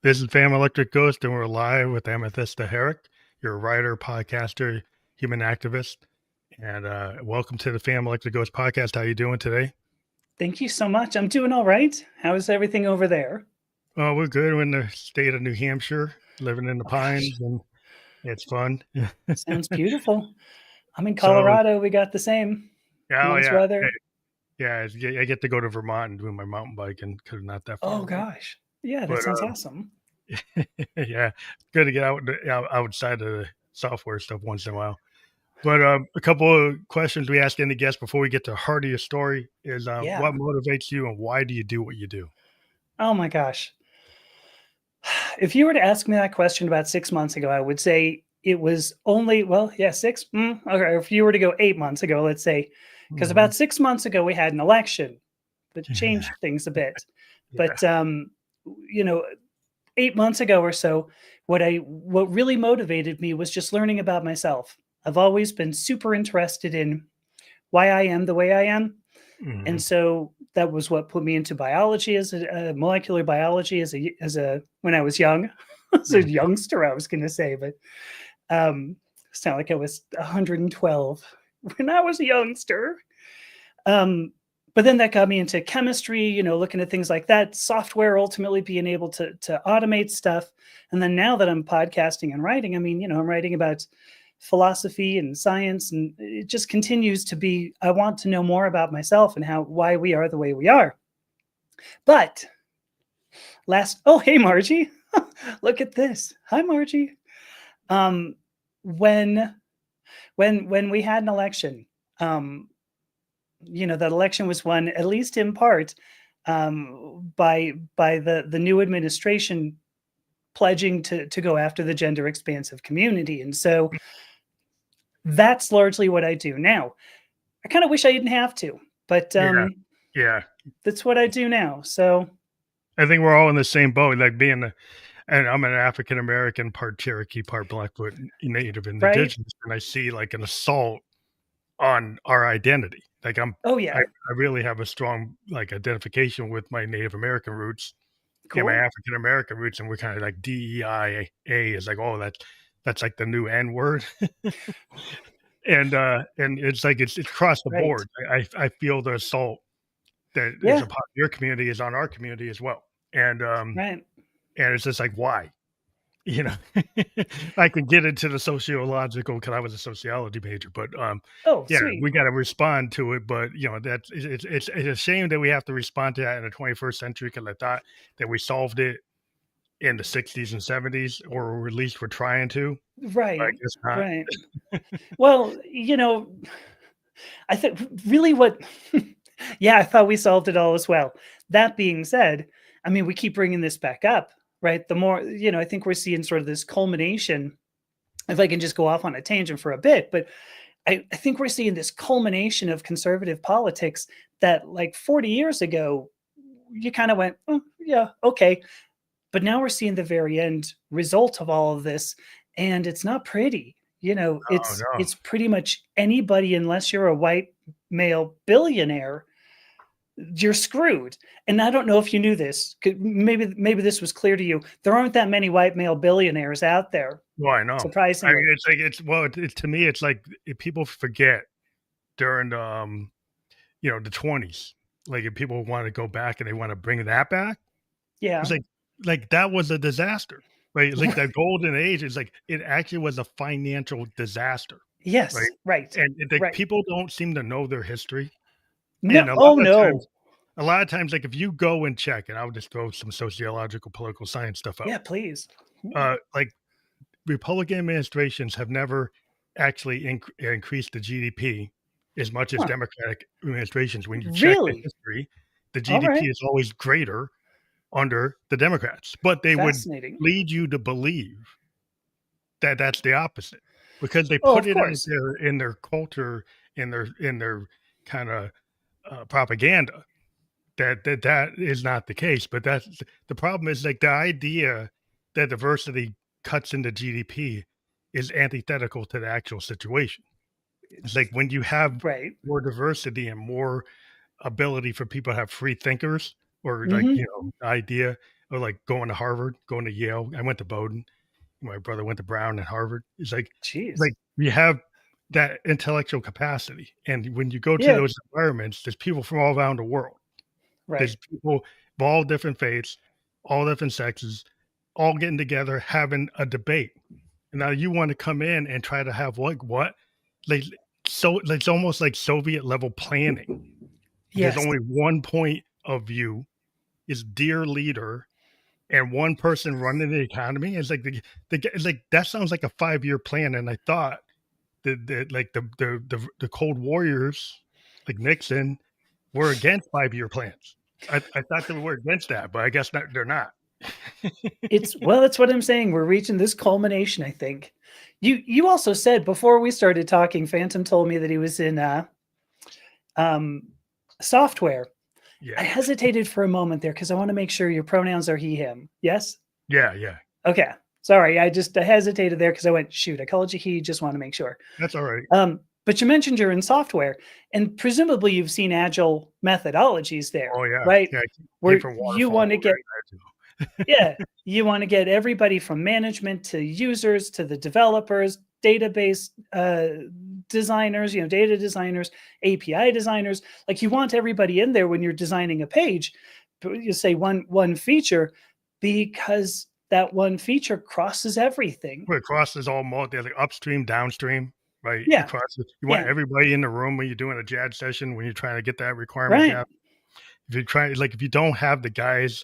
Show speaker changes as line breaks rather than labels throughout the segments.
This is Fam Electric Ghost, and we're live with Amethysta Herrick. You're a writer, podcaster, human activist, and welcome to the Fam Electric Ghost podcast. How you doing today?
Thank you so much. I'm doing all right. How's everything over there?
Oh, we're good. We're in the state of New Hampshire, living in the
Oh gosh,
pines, and it's fun.
sounds beautiful. I'm in
So,
Colorado. We got the same.
oh
Nice
yeah,
weather.
yeah, I get to go to Vermont and do my mountain biking because it's not that far
Oh
away.
gosh. Yeah, that
But
sounds awesome.
yeah, good to get outside of the software stuff once in a while. But a couple of questions we ask any guest before we get to the heart of your story is
Yeah.
what motivates you and why do you do what you do?
Oh my gosh. If you were to ask me that question about 6 months ago, I would say it was only, well, yeah, six. Okay. If you were to go 8 months ago, let's say, because
Mhm.
about 6 months ago, we had an election that changed things a bit.
Yeah.
But, you know, 8 months ago or so, what really motivated me was just learning about myself. I've always been super interested in why I am the way I am, and
Mhm.
so that was what put me into biology as a molecular biology as a when I was young, as a
Mhm.
youngster. I was going to say, but it's not like I was 112 when I was a youngster. Um, but then that got me into chemistry, looking at things like that, software, ultimately being able to automate stuff. And then now that I'm podcasting and writing, I mean, I'm writing about philosophy and science, and it just continues to be, I want to know more about myself and why we are the way we are. But oh, hey, Margie, look at this. Hi, Margie. Um, when, when we had an election, um, that election was won, at least in part, by the new administration pledging to go after the gender expansive community, and so that's largely what I do now. I kind of wish I didn't have to, but
Yeah. Yeah.
that's what I do now. So
I think we're all in the same boat. Like and I'm an African American, part Cherokee, part Blackfoot, Native and
right?
Indigenous, and I see like an assault on our identity. Like
Oh
I
yeah,
really have a strong like identification with my Native American roots and my
cool.
African American roots, and we're kind of like DEIA is like, oh, that's like the new N word, and it's like it's across the
Right.
board. I feel the assault that is
Yeah.
upon your community is on our community as well,
Right.
and it's just like why. You know, I could get into the sociological because I was a sociology major, but
Oh,
yeah,
sweet.
we got to respond to it. But that's it's a shame that we have to respond to that in the 21st century because I thought that we solved it in the 60s and 70s, or at least we're trying to. But I
Right.
guess not.
Right. Well, I think really what yeah, I thought we solved it all as well. That being said, I mean, we keep bringing this back up, right? The more, I think we're seeing sort of this culmination, if I can just go off on a tangent for a bit, but I think we're seeing this culmination of conservative politics that like 40 years ago, you kind of went, oh, yeah, okay. But now we're seeing the very end result of all of this, and it's not pretty.
Oh
It's
no.
it's pretty much anybody, unless you're a white male billionaire, you're screwed. And I don't know if you knew this. Maybe this was clear to you. There aren't that many white male billionaires out there,
Well, I know. I mean,
surprisingly.
it's like to me, it's like people forget during the 20s. Like if people want to go back and they want to bring that back, it's
Yeah.
like that was a disaster, right? Like that golden age is like it actually was a financial disaster, right?
Yes. Right.
And like
Right.
people don't seem to know their history,
No.
and
Oh no.
a lot of times, like if you go and check, and I'll just throw some sociological, political science stuff out.
Yeah. Please.
Like Republican administrations have never actually increased the GDP as much as
Huh.
Democratic administrations. When you check the
Really?
history, the
All
GDP
right.
is always greater under the Democrats, but they would
Fascinating.
lead you to believe that that's the opposite because they
Oh,
put
of
it out
course.
there in their culture, in their kind of propaganda that is not the case. But that's the problem is like the idea that diversity cuts into GDP is antithetical to the actual situation. It's like when you have
Right.
more diversity and more ability for people to have free thinkers or like
Hmm.
idea. or like going to Harvard, going to Yale. I went to Bowdoin. My brother went to Brown and Harvard. It's
Jeez.
like we have that intellectual capacity, and when you go to
Yeah.
those environments, there's people from all around the world. There's
Right.
people of all different faiths, all different sexes, all getting together, having a debate. And now you want to come in and try to have like what? Like so it's almost like Soviet level planning. There's
Yes.
only one point of view, is dear leader, and one person running the economy. It's like it's like that sounds like a 5-year plan. And I thought that like the Cold Warriors, like Nixon, were against 5-year plans. I thought they were against that, but I guess not, they're not.
That's what I'm saying. We're reaching this culmination, I think. You also said before we started talking, Phantom told me that he was in software.
Yeah.
I hesitated for a moment there because I want to make sure your pronouns are he, him. Yes?
Yeah.
Okay. Sorry. I hesitated there because I went, shoot, I called you he, just want to make sure.
That's all right.
But you mentioned you're in software, and presumably you've seen agile methodologies there.
Oh, yeah.
Right?
Yeah,
Where you want to get yeah, you want to get everybody from management to users to the developers, database designers, data designers, API designers. Like you want everybody in there when you're designing a page. You say one feature because that one feature crosses everything.
Well, it crosses all like upstream, downstream, right?
Yeah.
You want everybody in the room when you're doing a JAD session, when you're trying to get that requirement
Right.
gap. If you don't have the guys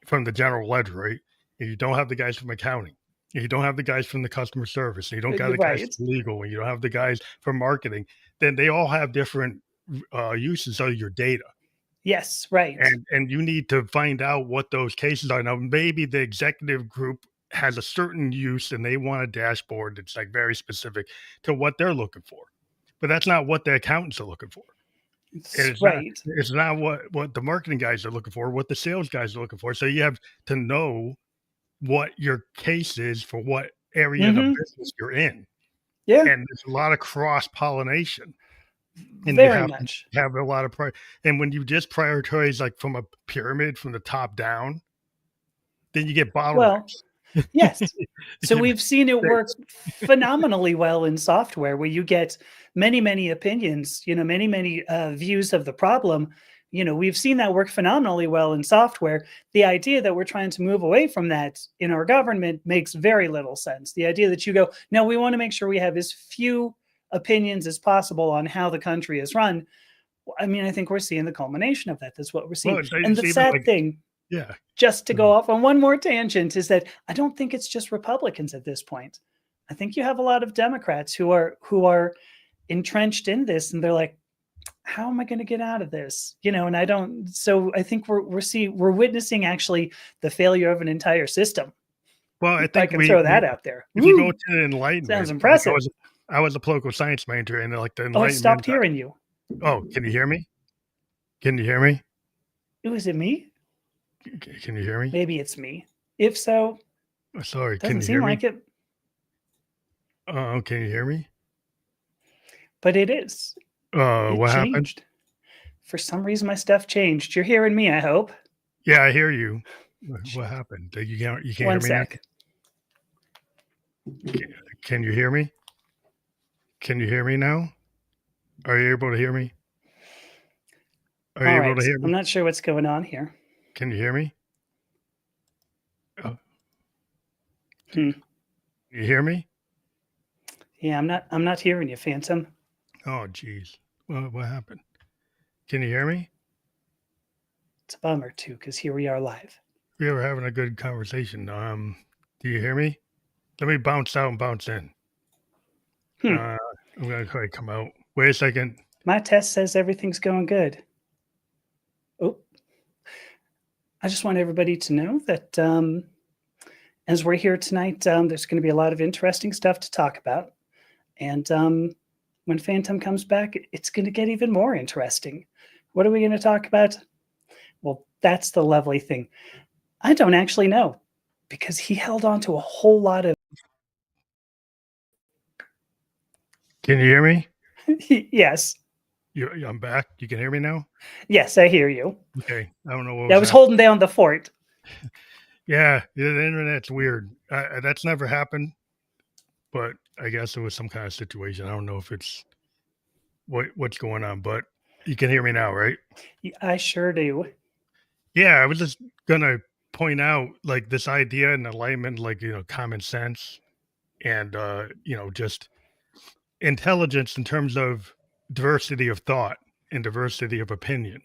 from the general ledger, right? And you don't have the guys from accounting, and you don't have the guys from the customer service, and you don't got the guys from legal, and you don't have the guys from marketing, then they all have different uses of your data.
Yes, right.
And you need to find out what those cases are. Now, maybe the executive group has a certain use and they want a dashboard that's like very specific to what they're looking for. But that's not what the accountants are looking for. It's not what the marketing guys are looking for, what the sales guys are looking for. So you have to know what your case is for what area of the business you're in.
Yeah.
And there's a lot of cross-pollination. And
very much.
Have a lot of and when you just prioritize like from a pyramid from the top down, then you get bottlenecks.
Well, yes. So we've seen it work phenomenally well in software where you get many opinions, many views of the problem. We've seen that work phenomenally well in software. The idea that we're trying to move away from that in our government makes very little sense. The idea that you go, no, we want to make sure we have as few opinions as possible on how the country is run. I mean, I think we're seeing the culmination of that. That's what we're seeing.
Well,
and the sad thing, just to go off on one more tangent, is that I don't think it's just Republicans at this point. I think you have a lot of Democrats who are entrenched in this, and they're like, how am I going to get out of this? And I don't. So I think we're witnessing actually the failure of an entire system.
Well, I think
I can throw that out there.
If you go to the Enlightenment,
sounds impressive.
I was a political science major, and like the
I
Enlightenment.
stopped hearing you.
Oh, can you hear me? Can you hear me?
Was it me?
Can you hear me?
Maybe it's me. If so,
sorry.
Doesn't seem like it.
Oh, can you hear me?
But it is.
What happened?
For some reason, my stuff changed. You're hearing me, I hope.
Yeah, I hear you. What happened? You can't hear me
sec.
Now? Can you hear me? Can you hear me now? Are you able to hear me? Are you able to hear me?
I'm not sure what's going on here.
Can you hear me? Oh.
You
hear me?
Yeah, I'm not hearing you, Phantom.
Oh, geez. What happened? Can you hear me?
It's a bummer too, because here we are live.
We were having a good conversation. Do you hear me? Let me bounce out and bounce in. I'm gonna try to come out. Wait a second.
My test says everything's going good. Oh, I just want everybody to know that as we're here tonight, there's going to be a lot of interesting stuff to talk about. And when Phantom comes back, it's going to get even more interesting. What are we going to talk about? Well, that's the lovely thing. I don't actually know, because he held on to a whole lot of...
Can you hear me?
Yes.
I'm back. You can hear me now?
Yes, I hear you.
Okay. I don't know what
I was holding down the fort.
Yeah, the internet's weird. That's never happened, but I guess it was some kind of situation. I don't know if it's what's going on, but you can hear me now, right?
I sure do.
Yeah, I was just gonna point out like this idea and alignment, like common sense and just intelligence in terms of diversity of thought and diversity of opinion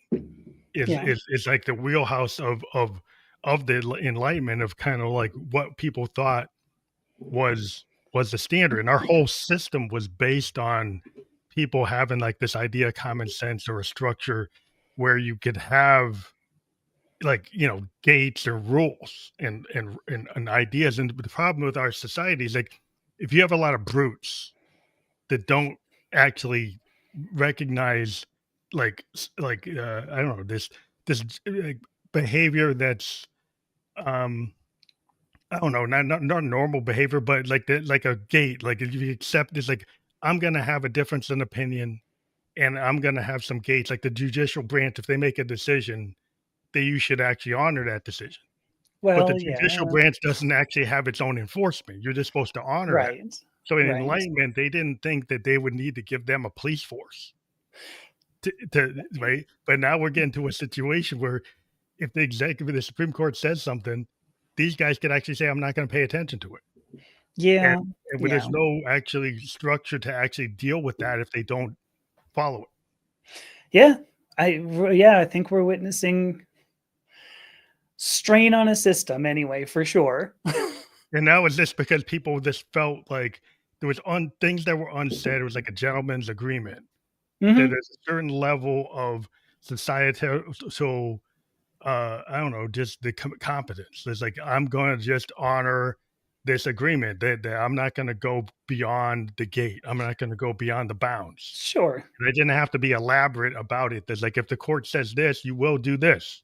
is
Yeah.
is like the wheelhouse of the enlightenment of kind of like what people thought was was the standard, and our whole system was based on people having like this idea of common sense or a structure where you could have like gates or rules and ideas. And the problem with our society is like if you have a lot of brutes that don't actually recognize I don't know, this like behavior that's um I don't know, not normal behavior, but like like a gate. Like if you accept it's like I'm gonna have a difference in opinion and I'm gonna have some gates, like the judicial branch, if they make a decision, that you should actually honor that decision. But the
Well,
judicial
yeah.
branch doesn't actually have its own enforcement. You're just supposed to honor that.
Right.
So in
Right.
enlightenment, they didn't think that they would need to give them a police force to right. But now we're getting to a situation where if the Supreme Court says something, these guys could actually say, I'm not going to pay attention to it. And,
Yeah.
and when
Yeah.
there's no actually structure to actually deal with that if they don't follow it.
Yeah. I think we're witnessing strain on a system anyway, for sure.
And that was just because people just felt like there was things that were unsaid. It was like a gentleman's agreement that
Hmm.
there's a certain level of societal, so I don't know, just the competence. It's like I'm going to just honor this agreement that I'm not going to go beyond the gate. I'm not going to go beyond the bounds.
Sure.
And I didn't have to be elaborate about it. There's like if the court says this, you will do this.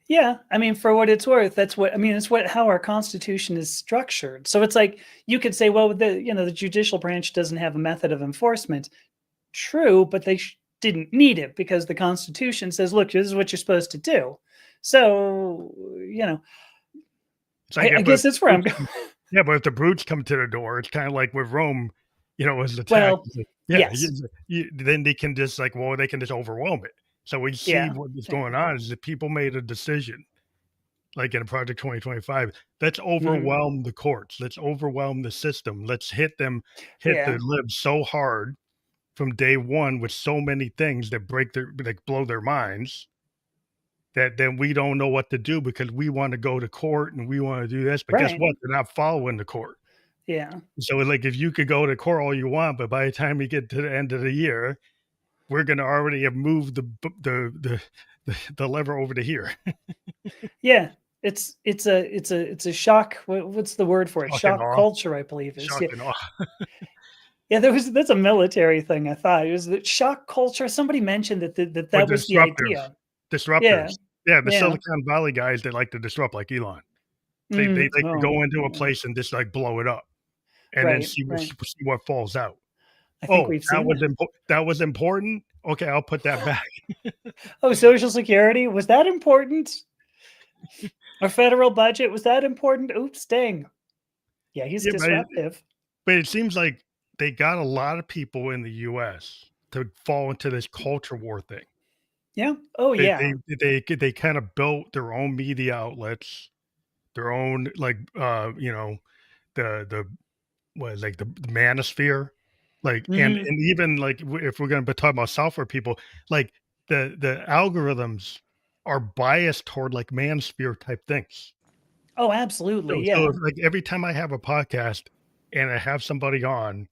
Yeah, I mean, for what it's worth, that's what I mean. It's what how our Constitution is structured. So it's like you could say, well, the judicial branch doesn't have a method of enforcement. True, but they didn't need it because the Constitution says, look, this is what you're supposed to do. So
It's like
I
if
guess that's where I'm going.
yeah, but if the brutes come to the door, it's kind of like with Rome, was attacked.
Well,
It's like, yeah,
yes,
then they can just like, well, they can just overwhelm it. So we see
yeah,
what is
yeah.
going on is that people made a decision, like in Project 2025. Let's
Mhm.
overwhelm the courts. Let's overwhelm the system. Let's hit the
Yeah,
libs so hard from day one with so many things that blow their minds that then we don't know what to do because we want to go to court and we want to do this. But guess
right.
what? They're not following the court.
Yeah,
So like if you could go to court all you want, but by the time we get to the end of the year, we're gonna already have moved the lever over to here.
yeah. It's a shock. What's the word for it?
Shock and
Shock
awe.
culture, I believe is.
Shock
Yeah,
and awe.
yeah. That's a military thing. I thought it was the shock culture. Somebody mentioned
Or
that was the idea. Yeah,
disruptors. Yeah, the
yeah.
Silicon Valley guys that like to disrupt like Elon. They like to
Oh,
go into a
yeah.
place and just like blow it up and then
Right, right.
see what falls out.
I think
Oh,
we've seen that.
that was important. Okay, I'll put that back.
Oh, Social Security, was that important? Our federal budget, was that important? Oops, dang. Yeah, he's
Yeah,
disruptive.
but it seems like they got a lot of people in the US to fall into this culture war thing.
Yeah. Oh,
They
yeah.
they kind of built their own media outlets, their own like the what is like the manosphere, like
Mhm.
and even like if we're going to talk about software people, like the algorithms are biased toward like manosphere type things.
Oh,
So
absolutely,
so
yeah.
like every time I have a podcast and I have somebody on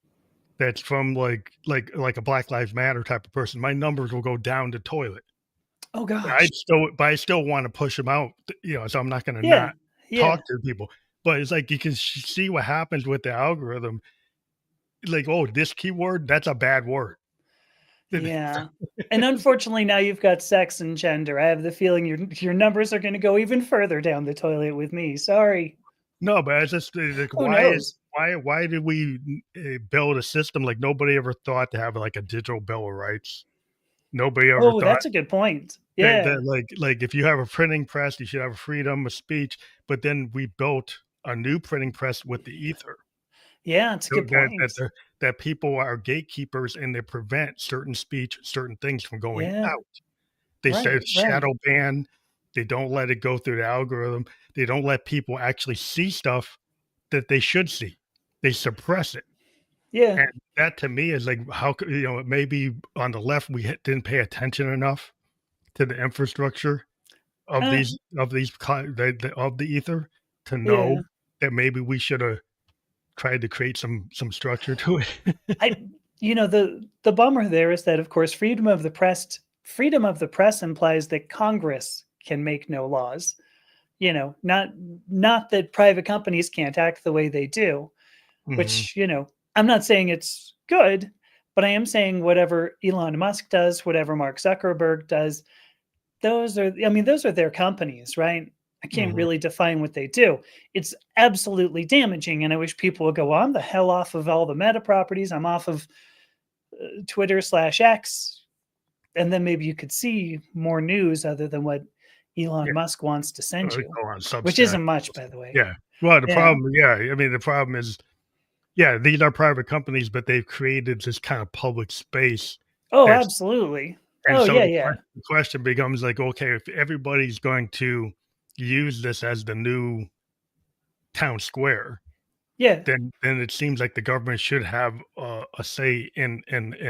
that's from like a Black Lives Matter type of person, my numbers will go down the toilet.
Oh gosh.
I still want to push them out, so I'm not going to
Yeah,
not
yeah,
talk to people. But it's like you can see what happens with the algorithm. Like, oh, this keyword, that's a bad word.
yeah. And unfortunately, now you've got sex and gender. I have the feeling your numbers are gonna go even further down the toilet with me. Sorry.
No, but it's just like,
Who knows?
why did we build a system like nobody ever thought to have like a digital bill of rights? Nobody ever
Oh,
thought
that's a good point.
that
Yeah.
like if you have a printing press, you should have freedom of speech. But then we built a new printing press with the ether.
Yeah, it's a
So
good
that
point.
that people are gatekeepers and they prevent certain speech, certain things from going
Yeah.
out. They say
Right, right.
shadow ban. They don't let it go through the algorithm. They don't let people actually see stuff that they should see. They suppress it.
Yeah.
And that to me is like, how could, maybe on the left, we didn't pay attention enough to the infrastructure of
Uh,
of the ether to know
yeah.
that maybe we should have tried to create some structure to it.
I the bummer there is that of course freedom of the press implies that Congress can make no laws. Not that private companies can't act the way they do,
Mhm.
which, I'm not saying it's good, but I am saying whatever Elon Musk does, whatever Mark Zuckerberg does, those are their companies, right? I can't
Mhm.
really define what they do. It's absolutely damaging. And I wish people would go, well, I'm the hell off of all the meta properties. I'm off of Twitter/X. And then maybe you could see more news other than what
Yeah,
Elon Musk wants to send you,
go on
which
Substack.
isn't much, by the way.
Yeah. Well,
Yeah.
I mean, the problem is, yeah, these are private companies, but they've created this kind of public space
Oh,
that's
absolutely.
and
Oh,
so
yeah, yeah.
the question becomes like, okay, if everybody's going to use this as the new town square,
Yeah.
then it seems like the government should have a say in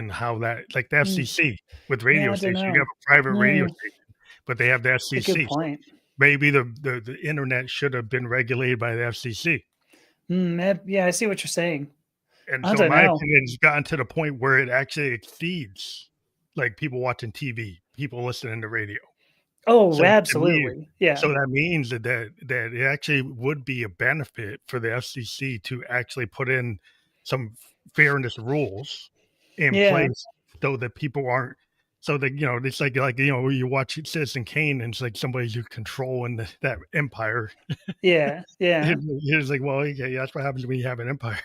how that like the
Mm,
FCC with
yeah,
radio
I don't
stations, you have
know.
a private radio
Mm,
station, but they have the
it's a good
FCC. So
point.
maybe the internet should have been regulated by the FCC.
Yeah, I see what you're saying.
And
I
so in
don't
my
know.
opinion, it's gotten to the point where it actually exceeds like people watching TV, people listening to radio.
Oh,
So to me,
absolutely. Yeah.
so that means that it actually would be a benefit for the FCC to actually put in some fairness rules in
Yeah.
place so that people aren't so that it's like where you watch Citizen Kane and it's like somebody's controlling that empire.
Yeah. Yeah.
It's like, well, okay, yeah, that's what happens when you have an empire.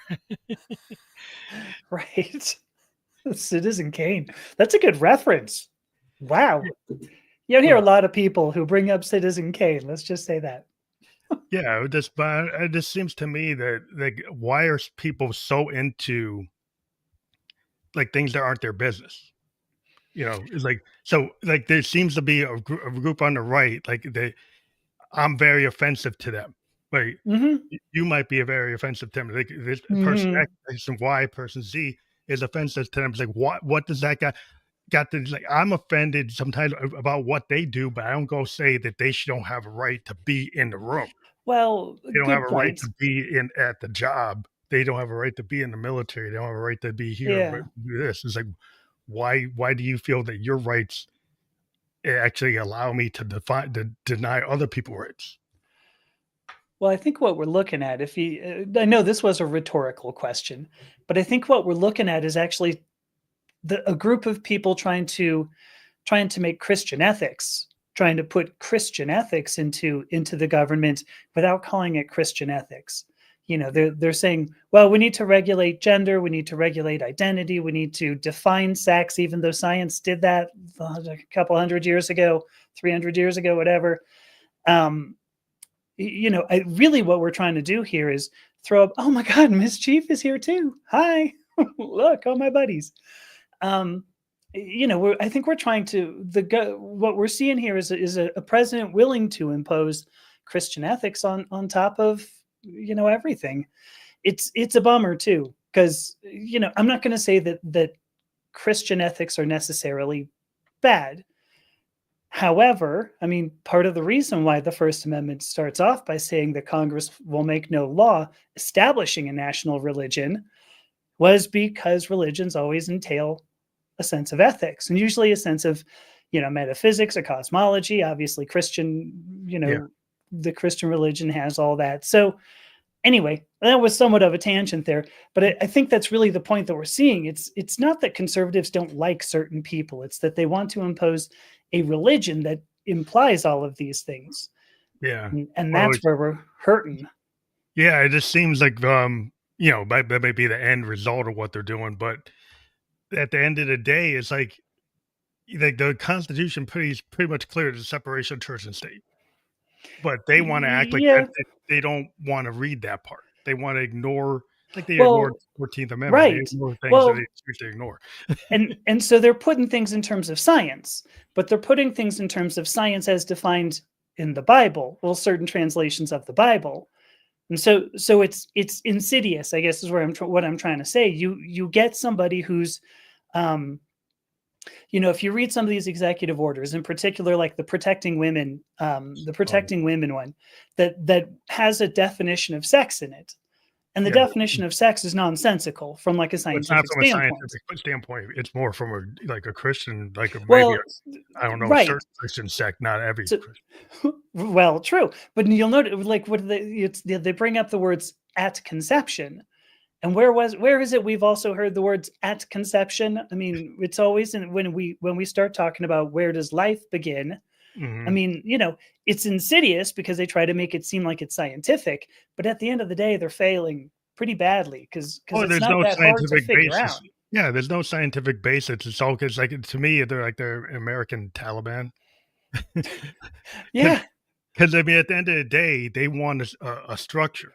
Right. Citizen Kane. That's a good reference. Wow. You don't hear a
Well,
lot of people who bring up Citizen Kane. Let's just say that.
yeah, it just seems to me that like why are people so into like things that aren't their business? It's like so like there seems to be a group on the right, like I'm very offensive to them. Like
Mhm.
you might be a very offensive to them. Like this person
Mhm.
X, person Y, person Z is offensive to them. It's like what does that got to like I'm offended sometimes about what they do, but I don't go say that they don't have a right to be in the room.
Well,
They don't have
good
a right
point.
to be in at the job. They don't have a right to be in the military. They don't have a right to be here. But
Yeah.
do this. It's like why do you feel that your rights actually allow me to deny other people rights?
Well, I think what we're looking at, if you, I know this was a rhetorical question, but I think what we're looking at is actually a group of people trying to make Christian ethics, trying to put Christian ethics into the government without calling it Christian ethics. They're saying, well, we need to regulate gender, we need to regulate identity, we need to define sex, even though science did that a couple hundred years ago, 300 years ago, whatever. Um, I really what we're trying to do here is throw up. Oh my God, Miss Chief is here too. Hi, look, all my buddies. Um, I think we're trying to what we're seeing here is a president willing to impose Christian ethics on top of everything. It's a bummer too because I'm not going to say that Christian ethics are necessarily bad. However, I mean, part of the reason why the First Amendment starts off by saying that Congress will make no law establishing a national religion was because religions always entail a sense of ethics and usually a sense of metaphysics or cosmology. Obviously Christian,
Yeah,
the Christian religion has all that. So anyway, that was somewhat of a tangent there, but I think that's really the point that we're seeing. It's not that conservatives don't like certain people, it's that they want to impose a religion that implies all of these things,
yeah.
and
Well,
that's where we're hurting.
yeah, it just seems like that may be the end result of what they're doing, but at the end of the day, it's like the Constitution pretty much clear the separation of church and state, but they want to act like that.
Yeah.
They don't want to read that part. They want to ignore, like they ignored
Well,
the 14th Amendment. They
right.
ignore things that they
Well,
choose to ignore.
and so they're putting things in terms of science, but they're putting things in terms of science as defined in the Bible, well, certain translations of the Bible. And so it's insidious, I guess, is where what I'm trying to say. You get somebody who's um if you read some of these executive orders, in particular, like the
Oh,
protecting women one, that has a definition of sex in it, and the
yeah.
definition of sex is nonsensical from like a
Well, it's not
scientific
from a
standpoint.
scientific standpoint. It's more from a Christian, like maybe
Well,
a, I don't know, a
right.
certain Christian sect, not every
So,
Christian.
well, true, but you'll note, like, what they bring up the words at conception, and where is it we've also heard the words at conception? I mean, it's always when we start talking about where does life begin. I
Hmm.
mean, it's insidious because they try to make it seem like it's scientific, but at the end of the day, they're failing pretty badly because
Oh,
it's
there's
not
no
that hard to
scientific
figure
basis.
out.
Yeah, there's no scientific basis. It's all because, like, to me, they're like the American Taliban.
Yeah.
Because I mean, at the end of the day, they want a structure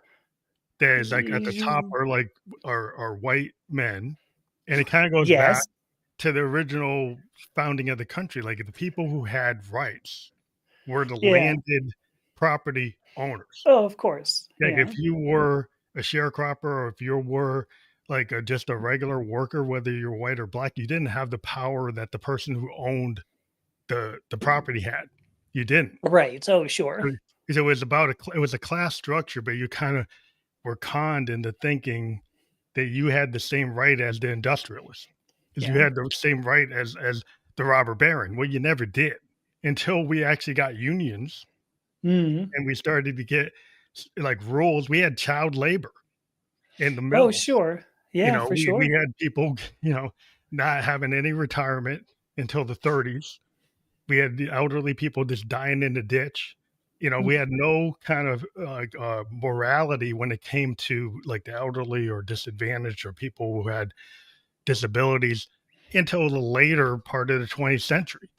that is like at the top are like are white men, and it kind of goes back
Yes.
to the original founding of the country. Like the people who had rights were the
Yeah.
landed property owners.
Oh, of course.
Like
Yeah.
if you were a sharecropper or if you were like just a regular worker, whether you're white or black, you didn't have the power that the person who owned the property had. You didn't.
Right. Oh, sure.
Because it was about it was a class structure, but you kind of were conned into thinking that you had the same right as the industrialist, because you
Yeah.
had the same right as the robber baron. Well, you never did until we actually got unions
Mhm.
and we started to get like rules. We had child labor in the
Oh,
mills.
sure. Yeah, for
We
sure.
had people, not having any retirement until the 30s. We had the elderly people just dying in the ditch. We had no kind of morality when it came to like the elderly or disadvantaged or people who had disabilities until the later part of the 20th century.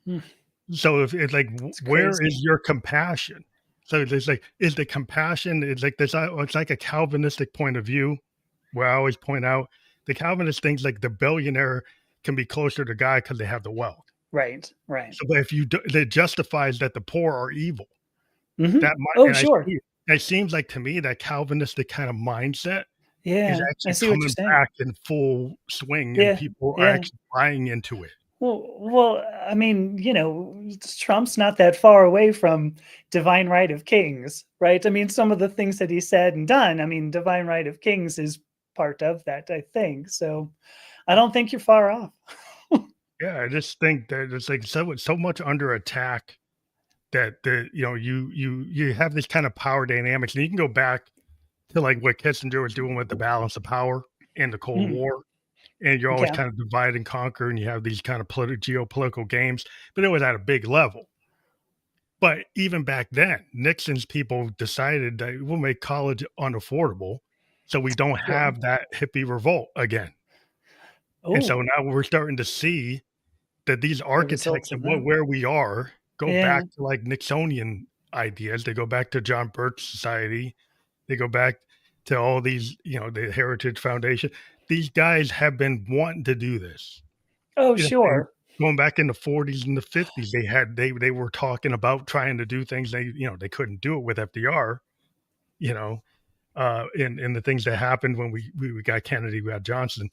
Mm,
So if it's like,
it's
where is
crazy.
your compassion? So there's like, is the compassion? It's like this. It's like a Calvinistic point of view, where I always point out the Calvinist things like the billionaire can be closer to God because they have the wealth.
Right, right.
So, but if you do, it justifies that the poor are evil.
Mhm.
That might,
Oh,
and I
sure.
see it seems like to me that Calvinistic kind of mindset is
Yeah, I
actually
see what you're
coming
saying.
back in full swing, and
Yeah,
people are
yeah.
actually buying into it.
Well, I mean, Trump's not that far away from divine right of kings, right? I mean, some of the things that he said and done, I mean, divine right of kings is part of that, I think. So I don't think you're far off.
Yeah, I just think that it's like so much under attack that you have this kind of power dynamics, and you can go back to like what Kissinger was doing with the balance of power in the Cold
Mm,
War, and you're always
okay.
kind of divide and conquer, and you have these kind of geopolitical games, but it was at a big level. But even back then, Nixon's people decided that we'll make college unaffordable, so we don't
Yeah.
have that hippie revolt again. And so
Oh,
now we're starting to see that these
the results
architects of
of that.
where we are go
Yeah.
back to like Nixonian ideas. They go back to John Birch Society. They go back to all these, the Heritage Foundation. These guys have been wanting to do this.
Oh,
And
sure.
going back in the 40s and the 50s, they were talking about trying to do things they couldn't do it with FDR, you know, and the things that happened when we got Kennedy, we got Johnson.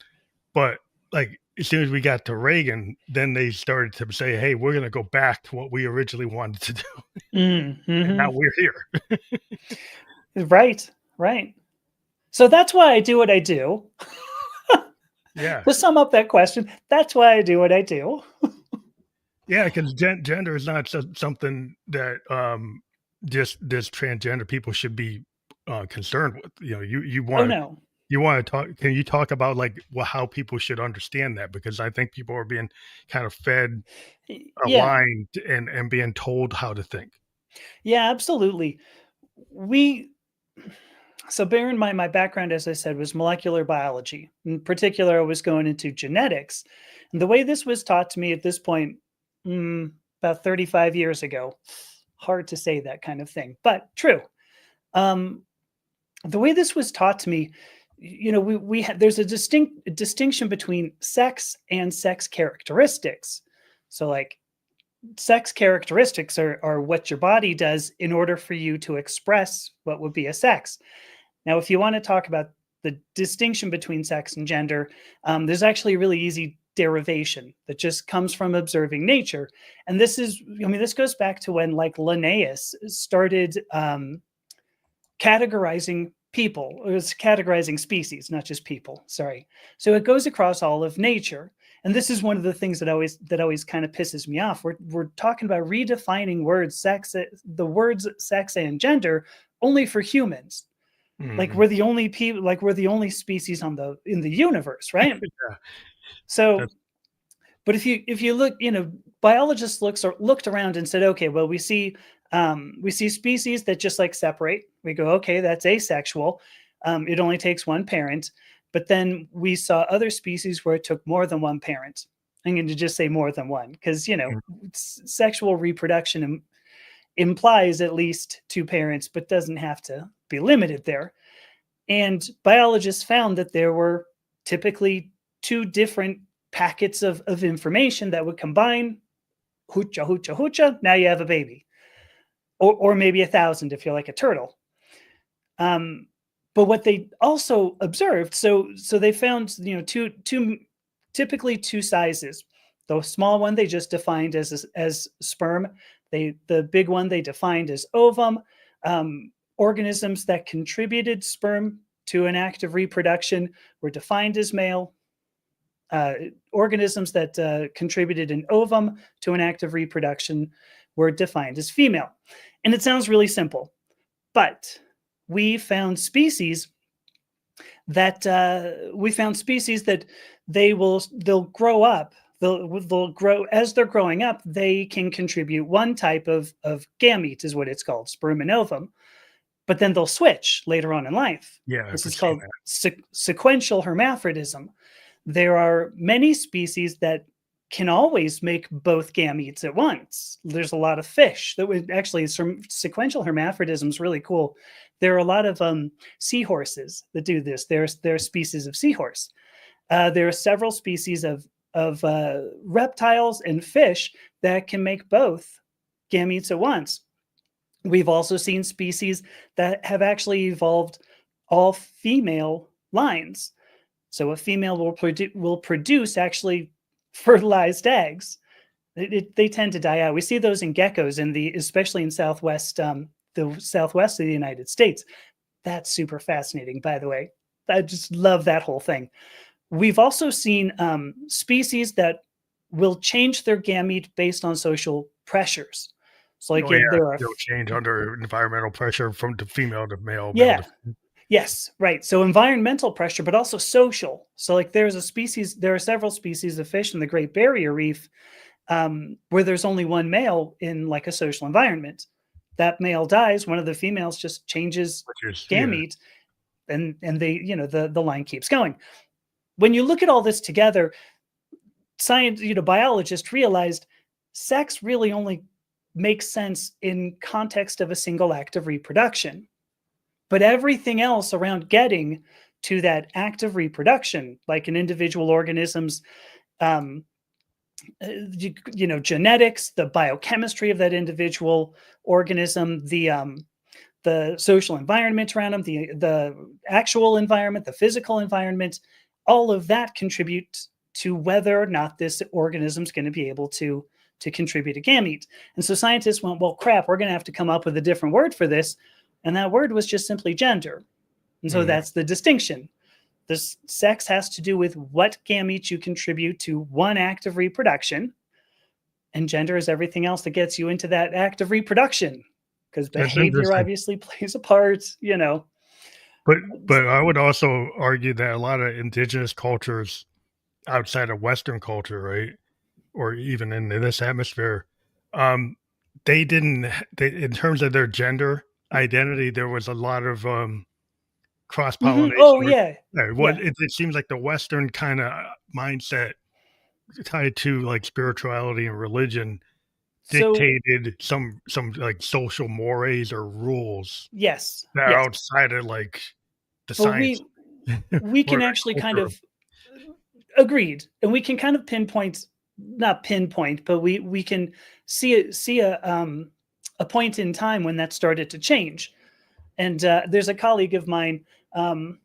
But like as soon as we got to Reagan, then they started to say, "Hey, we're going to go back to what we originally wanted to do," and now
Mhm.
we're here.
Right, right. So that's why I do what I do.
Yeah,
To sum up that question, that's why I do what I do.
yeah, because gender is not something that just transgender people should be concerned with. You
Oh,
want to
no.
talk. Can you talk about like how people should understand that? Because I think people are being kind of fed a
Yeah.
line and being told how to think.
Yeah, absolutely. We So bear in mind, my background, as I said, was molecular biology. In particular, I was going into genetics. And the way this was taught to me at this point, about 35 years ago, hard to say that kind of thing, but true. Um, the way this was taught to me, there's a distinction between sex and sex characteristics. So like sex characteristics are what your body does in order for you to express what would be a sex. Now, if you want to talk about the distinction between sex and gender, there's actually a really easy derivation that just comes from observing nature. And this goes back to when like Linnaeus started categorizing people. It was categorizing species, not just people. Sorry. So it goes across all of nature. And this is one of the things that always kind of pisses me off. We're talking about redefining the words sex and gender only for humans. Like
Mhm.
we're the only people, like we're the only species in the universe, right?
Yeah,
So,
that's
but if you look, biologists looked around and said, okay, well, we see species that just like separate. We go, okay, that's asexual. It only takes one parent. But then we saw other species where it took more than one parent. I'm going to just say more than one because
mhm.
sexual reproduction implies at least two parents, but doesn't have to be limited there. And biologists found that there were typically two different packets of information that would combine, hoocha, hoocha, hoocha, now you have a baby. Or maybe 1,000 if you're like a turtle. Um, but what they also observed, so they found, typically two sizes. The small one they just defined as sperm. The big one they defined as ovum. Organisms that contributed sperm to an act of reproduction were defined as male. Organisms that contributed an ovum to an act of reproduction were defined as female. And it sounds really simple, but we found species that they'll grow up. They'll grow as they're growing up. They can contribute one type of gamete, is what it's called, sperm and ovum, but then they'll switch later on in life.
Yeah,
This
I've
is
seen
called
that.
sequential hermaphrodism. There are many species that can always make both gametes at once. There's a lot of fish that would actually, sequential hermaphrodism is really cool. There are a lot of seahorses that do this. There are species of seahorse. There are several species of reptiles and fish that can make both gametes at once. We've also seen species that have actually evolved all female lines. So a female will produce actually fertilized eggs. They tend to die out. We see those in geckos especially in the southwest of the United States. That's super fascinating, by the way. I just love that whole thing. We've also seen species that will change their gamete based on social pressures. So, like
Oh, yeah,
there are,
they'll change under environmental pressure from the female to male, male to
yeah, yes, right. So environmental pressure, but also social. So, like, there are several species of fish in the Great Barrier Reef where there's only one male in like a social environment. That male dies, one of the females just changes
which is yeah.
gamete, and the line keeps going. When you look at all this together, biologists realized sex really only makes sense in context of a single act of reproduction. But everything else around getting to that act of reproduction, like an individual organism's um, genetics, the biochemistry of that individual organism, the social environment around them, the actual environment, the physical environment, all of that contributes to whether or not this organism is going to be able to contribute a gamete. And so scientists went, well, crap, we're going to have to come up with a different word for this. And that word was just simply gender. And so
Mhm.
that's the distinction. This sex has to do with what gametes you contribute to one act of reproduction, and gender is everything else that gets you into that act of reproduction because
That's
behavior
interesting.
obviously plays a part.
But I would also argue that a lot of indigenous cultures outside of Western culture, right, or even in this hemisphere, um, they didn't. In terms of their gender identity, there was a lot of cross
Mhm.
pollination.
Oh, yeah.
What
Yeah.
it seems like the Western kind of mindset tied to like spirituality and religion
So,
dictated some like social mores or rules
yes.
that are
Yes.
outside of like the
But
science
we
or
can
the
actually kind
culture.
of agreed, and we can kind of pinpoint, not pinpoint, but we can see a point in time when that started to change. And there's a colleague of mine, um,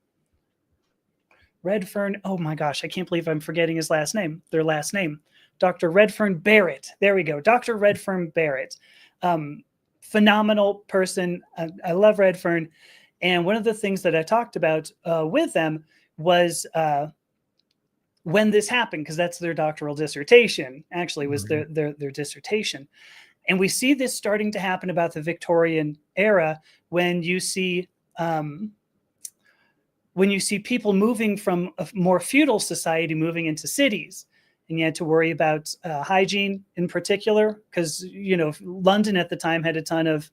Redfern. Oh my gosh, I can't believe I'm forgetting his last name. Their last name, Dr. Redfern Barrett. There we go, Dr. Redfern Barrett. Um, Phenomenal person. I love Redfern. And one of the things that I talked about with them was when this happened, because that's their doctoral dissertation. Actually, was
Mhm.
their dissertation. And we see this starting to happen about the Victorian era when you see um, people moving from a more feudal society moving into cities, and you had to worry about hygiene in particular, because London at the time had a ton of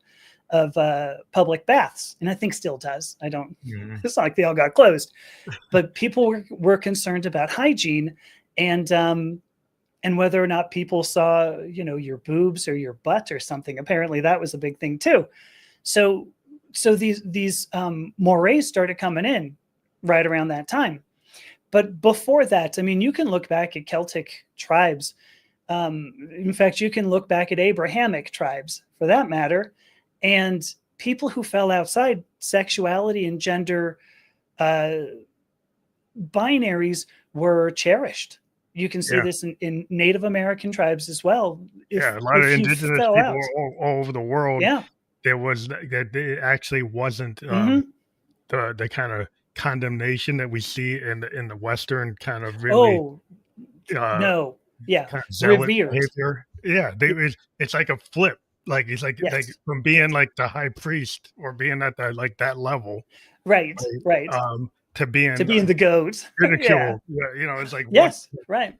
public baths, and I think still does. I don't.
Mhm.
It's not like they all got closed, but people were concerned about hygiene, and whether or not people saw your boobs or your butt or something. Apparently, that was a big thing too. So these mores started coming in right around that time. But before that, I mean, you can look back at Celtic tribes. In fact, you can look back at Abrahamic tribes, for that matter, and people who fell outside sexuality and gender uh, binaries were cherished. You can see
Yeah.
this in Native American tribes as well.
Yeah,
If
a lot of
you
indigenous
fell
people
out,
all over the world,
yeah,
there was that it actually wasn't,
hmm,
the kinda condemnation that we see in the Western kind of really,
oh
uh,
no, yeah,
kind of zealot
revered,
behavior. Yeah, they
yeah,
it's like a flip. Like, it's like
yes,
from
yes,
being like the high priest or being at that like that level,
right,
right,
right.
to
To
being,
be in the goat, yeah,
ridiculed. Yeah, it's like what,
yes, right.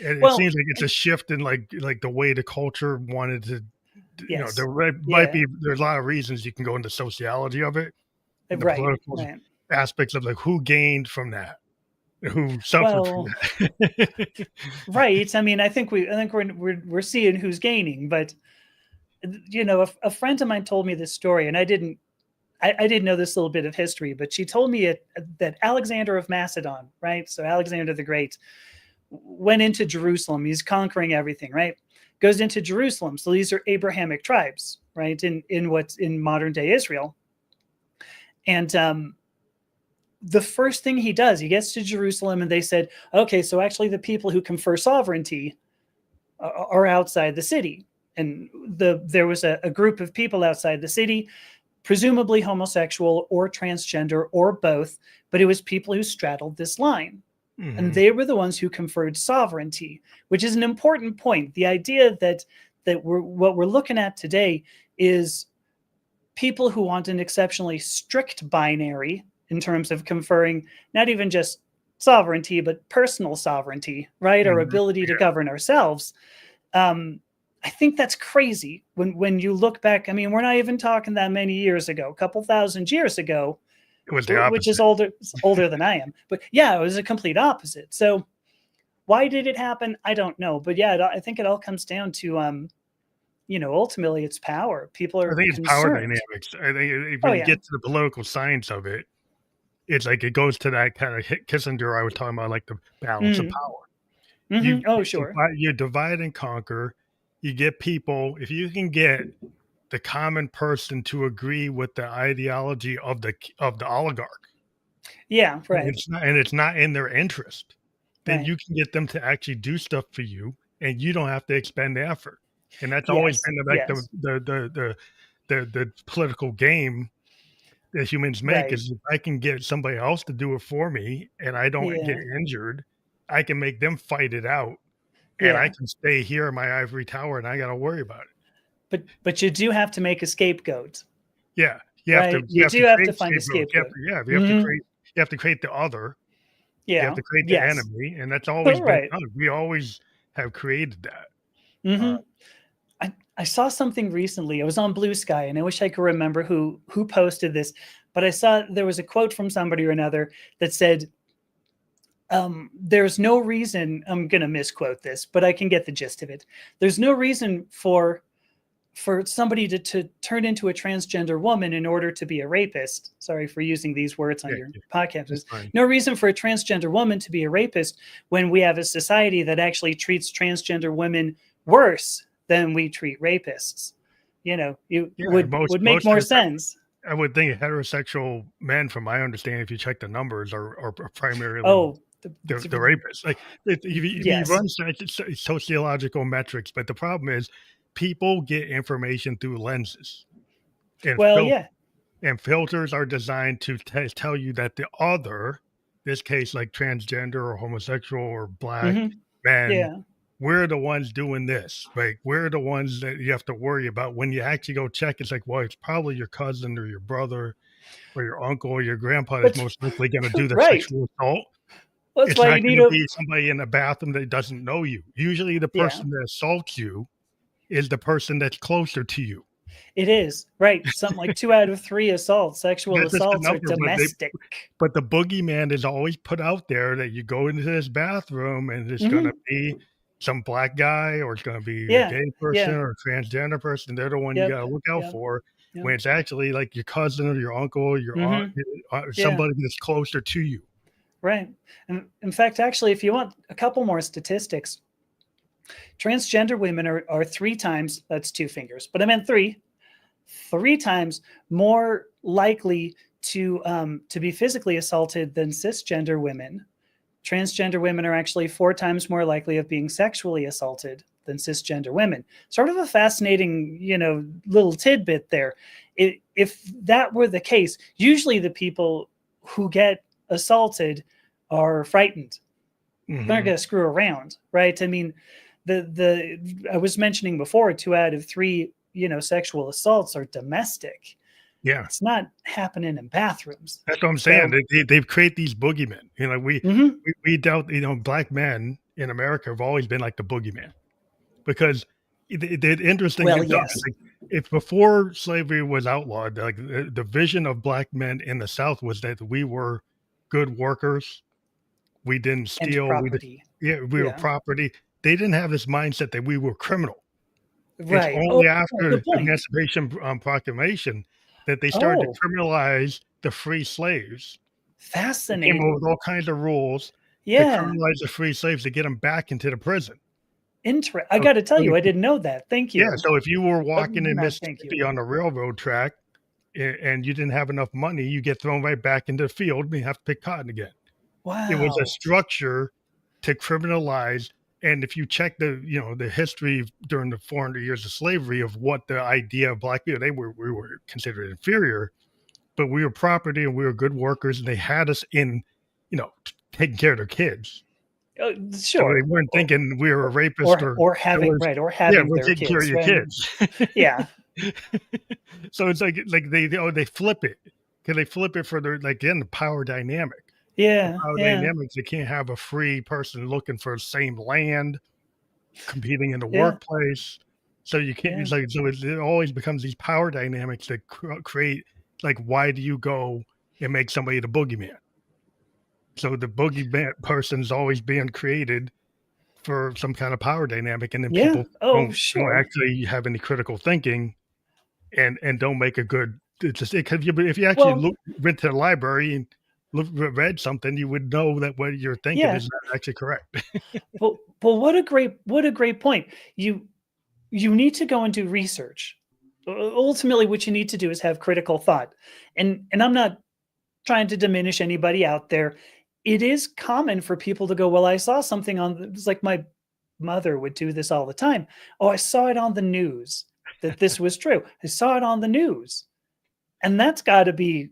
and it
Well,
seems like it's a shift in like the way the culture wanted to,
yes,
there might
yeah,
be there's a lot of reasons you can go into sociology of it and the
right,
political
right.
aspects of like who gained from that, who suffered from
Well,
that.
right. I mean, I think we're seeing who's gaining, but a friend of mine told me this story, and I didn't know this little bit of history, but she told me that Alexander of Macedon, right? So Alexander the Great went into Jerusalem. He's conquering everything, right? Goes into Jerusalem. So these are Abrahamic tribes, right? In what's in modern day Israel. And the first thing he does, he gets to Jerusalem, and they said, okay, so actually the people who confer sovereignty are outside the city. And there was a group of people outside the city, presumably homosexual or transgender or both, but it was people who straddled this line. And
Mhm.
they were the ones who conferred sovereignty, which is an important point. The idea that what we're looking at today is people who want an exceptionally strict binary in terms of conferring not even just sovereignty, but personal sovereignty, right? Our
Mhm.
ability to
Yeah,
govern ourselves. Um, I think that's crazy when you look back. I mean, we're not even talking that many years ago, a couple thousand years ago,
it was the
which is
opposite.
older than I am. But yeah, it was a complete opposite. So why did it happen? I don't know. But yeah, I think it all comes down to ultimately it's power. People
I
are
think it's power
concerned.
dynamics. I think
Oh
when you
yeah.
get to the political science of it, it's like it goes to that kind of Kissinger I was talking about, like the balance of
Mm,
power.
hmm. Oh sure.
You divide and conquer. You get people, if you can get the common person to agree with the ideology of the oligarch,
Yeah.
and
Right.
it's not in their interest, then
Right.
you can get them to actually do stuff for you, and you don't have to expend effort. And that's always
Yes.
been like
Yes.
the political game that humans make
Right.
is if I can get somebody else to do it for me and I don't get
Yeah.
injured, I can make them fight it out and I
Yeah.
can stay here in my ivory tower and I got to worry about it.
But you do have to make a scapegoat,
Yeah,
right?
you
You
have to
do have to
create
find a
scapegoats.
scapegoat.
To
Hmm.
you have to create the other. You have
Yeah.
to create the
Yes.
enemy, and that's always been
Right.
done. We always have created that. Uh,
Hmm. I saw something recently. I was on Blue Sky, and I wish I could remember who posted this. but I saw there was a quote from somebody or another that said, there's no reason, I'm going to misquote this, but I can get the gist of it. There's no reason for somebody to turn into a transgender woman in order to be a rapist. Sorry for using these words on your podcast. There's no reason for a transgender woman to be a rapist when we have a society that actually treats transgender women worse than we treat rapists. You know, would make more sense.
I would think heterosexual men, from my understanding, if you check the numbers, are primarily the rapists. Like you run sociological metrics, but the problem is people get information through lenses. And and filters are designed to tell you that the other, this case like transgender or homosexual or black men, we're the ones doing this. Like we're the ones that you have to worry about. When you actually go check, it's like, well, it's probably your cousin or your brother or your uncle or your grandpa is most likely going to do the sexual assault.
Well,
it's not going to be somebody in the bathroom that doesn't know you. Usually the person that assaults you is the person that's closer to you.
It is, right. Something like 2 out of 3 sexual assaults are domestic.
But the boogeyman is always put out there that you go into this bathroom and it's going to be some black guy or it's going to be a gay person or a transgender person. They're the one you got to look out for when it's actually like your cousin or your uncle or your aunt, somebody that's closer to you.
Right. And in fact, actually, if you want a couple more statistics, transgender women are 3 times, that's 2 fingers, but I meant 3 times more likely to be physically assaulted than cisgender women. Transgender women are actually 4 times more likely of being sexually assaulted than cisgender women. Sort of a fascinating, little tidbit there. If that were the case, usually the people who get assaulted are frightened. They're not going to screw around, right? I mean, I was mentioning before, 2 out of 3, sexual assaults are domestic.
Yeah,
it's not happening in bathrooms.
That's what I'm saying. So, they create these boogeymen. We doubt. Black men in America have always been like the boogeyman, because the interesting thing is, like, if before slavery was outlawed, like the vision of black men in the South was that we were good workers. We didn't steal. We were property. They didn't have this mindset that we were criminal.
Right.
It's only after the Emancipation Proclamation that they started to criminalize the free slaves.
Fascinating.
They came up with all kinds of rules to criminalize the free slaves to get them back into the prison.
I got to tell you, I didn't know that. Thank you.
Yeah. So if you were walking in Mississippi on a railroad track and you didn't have enough money, you get thrown right back into the field and you have to pick cotton again.
Wow.
It was a structure to criminalize. And if you check the history during the 400 years of slavery of what the idea of black people, we were considered inferior, but we were property and we were good workers, and they had us in, taking care of their kids.
Sure.
So they weren't thinking we were a rapist
or having their
taking care of your kids.
Yeah.
So it's like they flip it. Can they flip it for their, like, again, the power dynamic?
Yeah.
Power dynamics. You can't have a free person looking for the same land, competing in the workplace. So you can't. So it always becomes these power dynamics that create, like, why do you go and make somebody the boogeyman? So the boogeyman person's always being created for some kind of power dynamic, and then people don't actually have any critical thinking, and don't make a good. If you actually went to the library and read something, you would know that what you're thinking is not actually correct.
Well, what a great point. You need to go and do research. Ultimately, what you need to do is have critical thought. And I'm not trying to diminish anybody out there. It is common for people to go, well, I saw something it's like my mother would do this all the time. Oh, I saw it on the news that this was true. I saw it on the news. And that's got to be,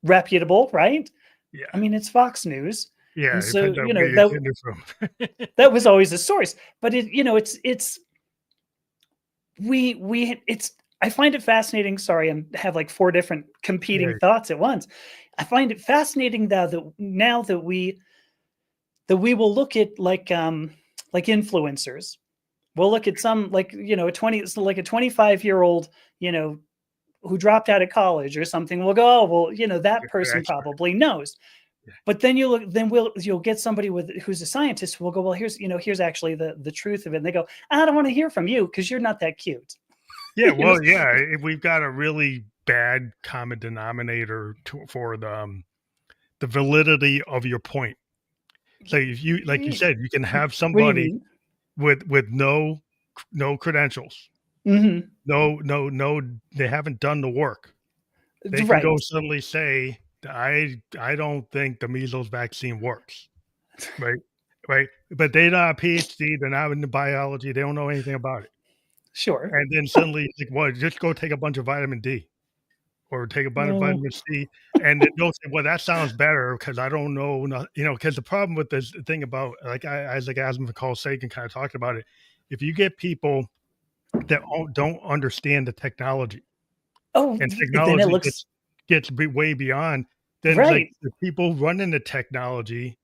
reputable, right? Yeah. I mean, it's Fox News.
Yeah.
And so, that was always a source, but I find it fascinating. Sorry, I have like 4 different competing thoughts at once. I find it fascinating that we will look at like influencers. We'll look at some, like, a 25-year-old, who dropped out of college or something will go, oh, well, that
You're
person
expert.
probably knows.
Yeah.
But then you'll get somebody who's a scientist who will go, well, here's actually the truth of it. And they go, I don't want to hear from you because you're not that cute.
Yeah, well, yeah, we've got a really bad common denominator for the validity of your point. So if you, like you said, you can have
What do you
somebody
mean?
with no credentials,
Hmm.
no, they haven't done the work. They can go
Right.
suddenly say, I don't think the measles vaccine works, right? Right. But they're not a PhD, they're not into biology, they don't know anything about it.
Sure.
And then suddenly it's like, well, just go take a bunch of vitamin D or take a bunch of
No.
vitamin C. And then they'll say, well, that sounds better because I don't know, because the problem with this thing about, like, Isaac Asimov, Carl Sagan kind of talked about it. If you get people that don't understand the technology,
Oh,
and
then it
technology
looks
gets way beyond, then like
right.
the people running the technology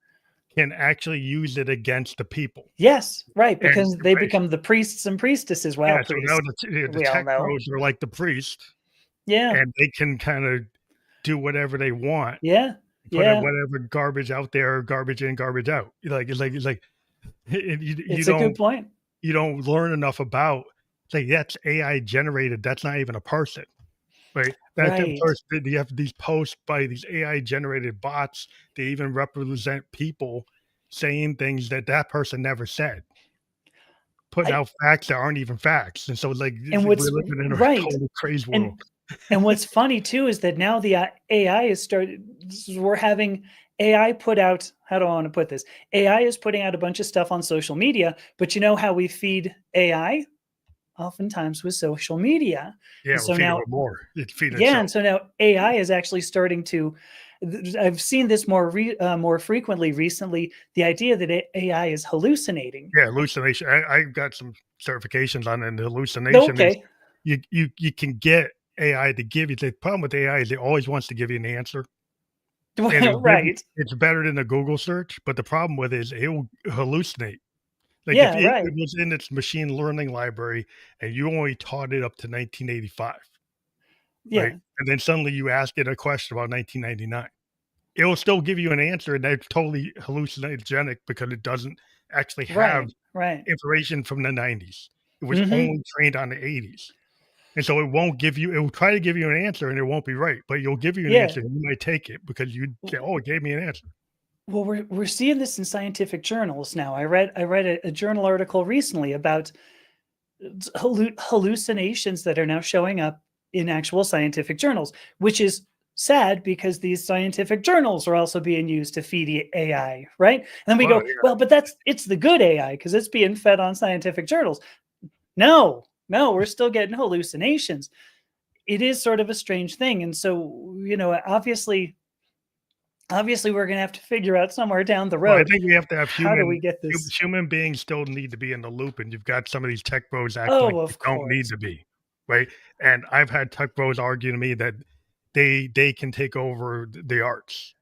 can actually use it against the people.
Yes, right,
And
because they
right,
become the priests and priestesses. Well,
yeah, so now
priests,
the
we all
tech
know.
pros are like the priest,
Yeah,
and they can kind of do whatever they want,
yeah,
put
yeah.
whatever garbage out there, garbage in, garbage out. It's like
It's a good point.
you don't learn enough about, like, that's AI generated. That's not even a person. Right. That the
Right.
first, you have these posts by these AI generated bots. They even represent people saying things that that person never said, putting
I
out facts that aren't even facts. And so, like,
and
we're
what's
living in a
right.
total crazy world.
And and what's funny too is that now the AI is started. We're having AI put out. How do I want to put this? AI is putting out a bunch of stuff on social media, but you know how we feed AI? Oftentimes with social media, and
Yeah, we're
so
feeding
now
it more. It's feeding
yeah,
itself.
and so now AI is actually starting to. I've seen this more frequently recently. The idea that AI is hallucinating.
Yeah, hallucination. I've got some certifications on it. And the hallucination is
Okay,
you can get AI to give you, the problem with AI is it always wants to give you an answer. And
well, right,
it's better than a Google search, but the problem with it is it will hallucinate. Like, if
yeah,
it
right,
was in its machine learning library and you only taught it up to 1985, right?
yeah,
And then suddenly you ask it a question about 1999. It will still give you an answer, and that's totally hallucinogenic because it doesn't actually have
right, right.
information from the 90s. It was
Hmm.
only trained on the 80s. And so it won't give you, it will try to give you an answer and it won't be right, but you'll give you an
Yeah.
answer and you might take it because you say, oh, it gave me an answer.
Well, we're seeing this in scientific journals now. I read a journal article recently about hallucinations that are now showing up in actual scientific journals, which is sad because these scientific journals are also being used to feed AI, right? And then we
Well,
go, well, but it's the good AI because it's being fed on scientific journals. No, no, we're still getting hallucinations. It is sort of a strange thing, and so obviously, we're going to have to figure out somewhere down the
Well, I
road
think we have to have
how do we get this.
human beings still need to be in the loop, and you've got some of these tech bros acting like
Oh,
they
of
don't need
course.
to be, right? And I've had tech bros argue to me that they can take over the arts.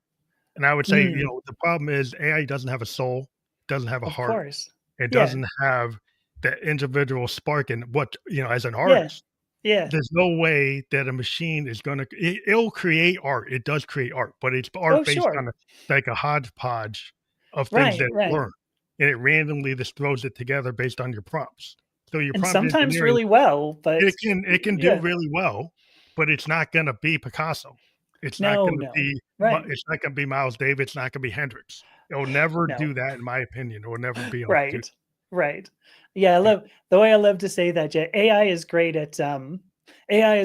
And I would say,
Mm,
the problem is AI doesn't have a soul, doesn't have a
of
heart,
course.
it
Yeah.
doesn't have that individual spark in what, as an
Yeah.
artist.
Yeah.
There's no way that a machine is gonna it'll create art. It does create art, but it's
Oh,
art based
sure.
on like a hodgepodge of things that
Right.
it
Right.
learned, and it randomly just throws it together based on your prompts. So your
And
prompt
sometimes
engineering,
really well, but
it can do
yeah.
really well, but it's not gonna be Picasso. It's not
No,
gonna
no.
be
Right.
it's not gonna be Miles Davis, it's not gonna be Hendrix. It'll never
No.
do that in my opinion. It will never be able to do
Right. Right. Yeah, I
that.
love the way I love to say that, yeah, AI is great at AI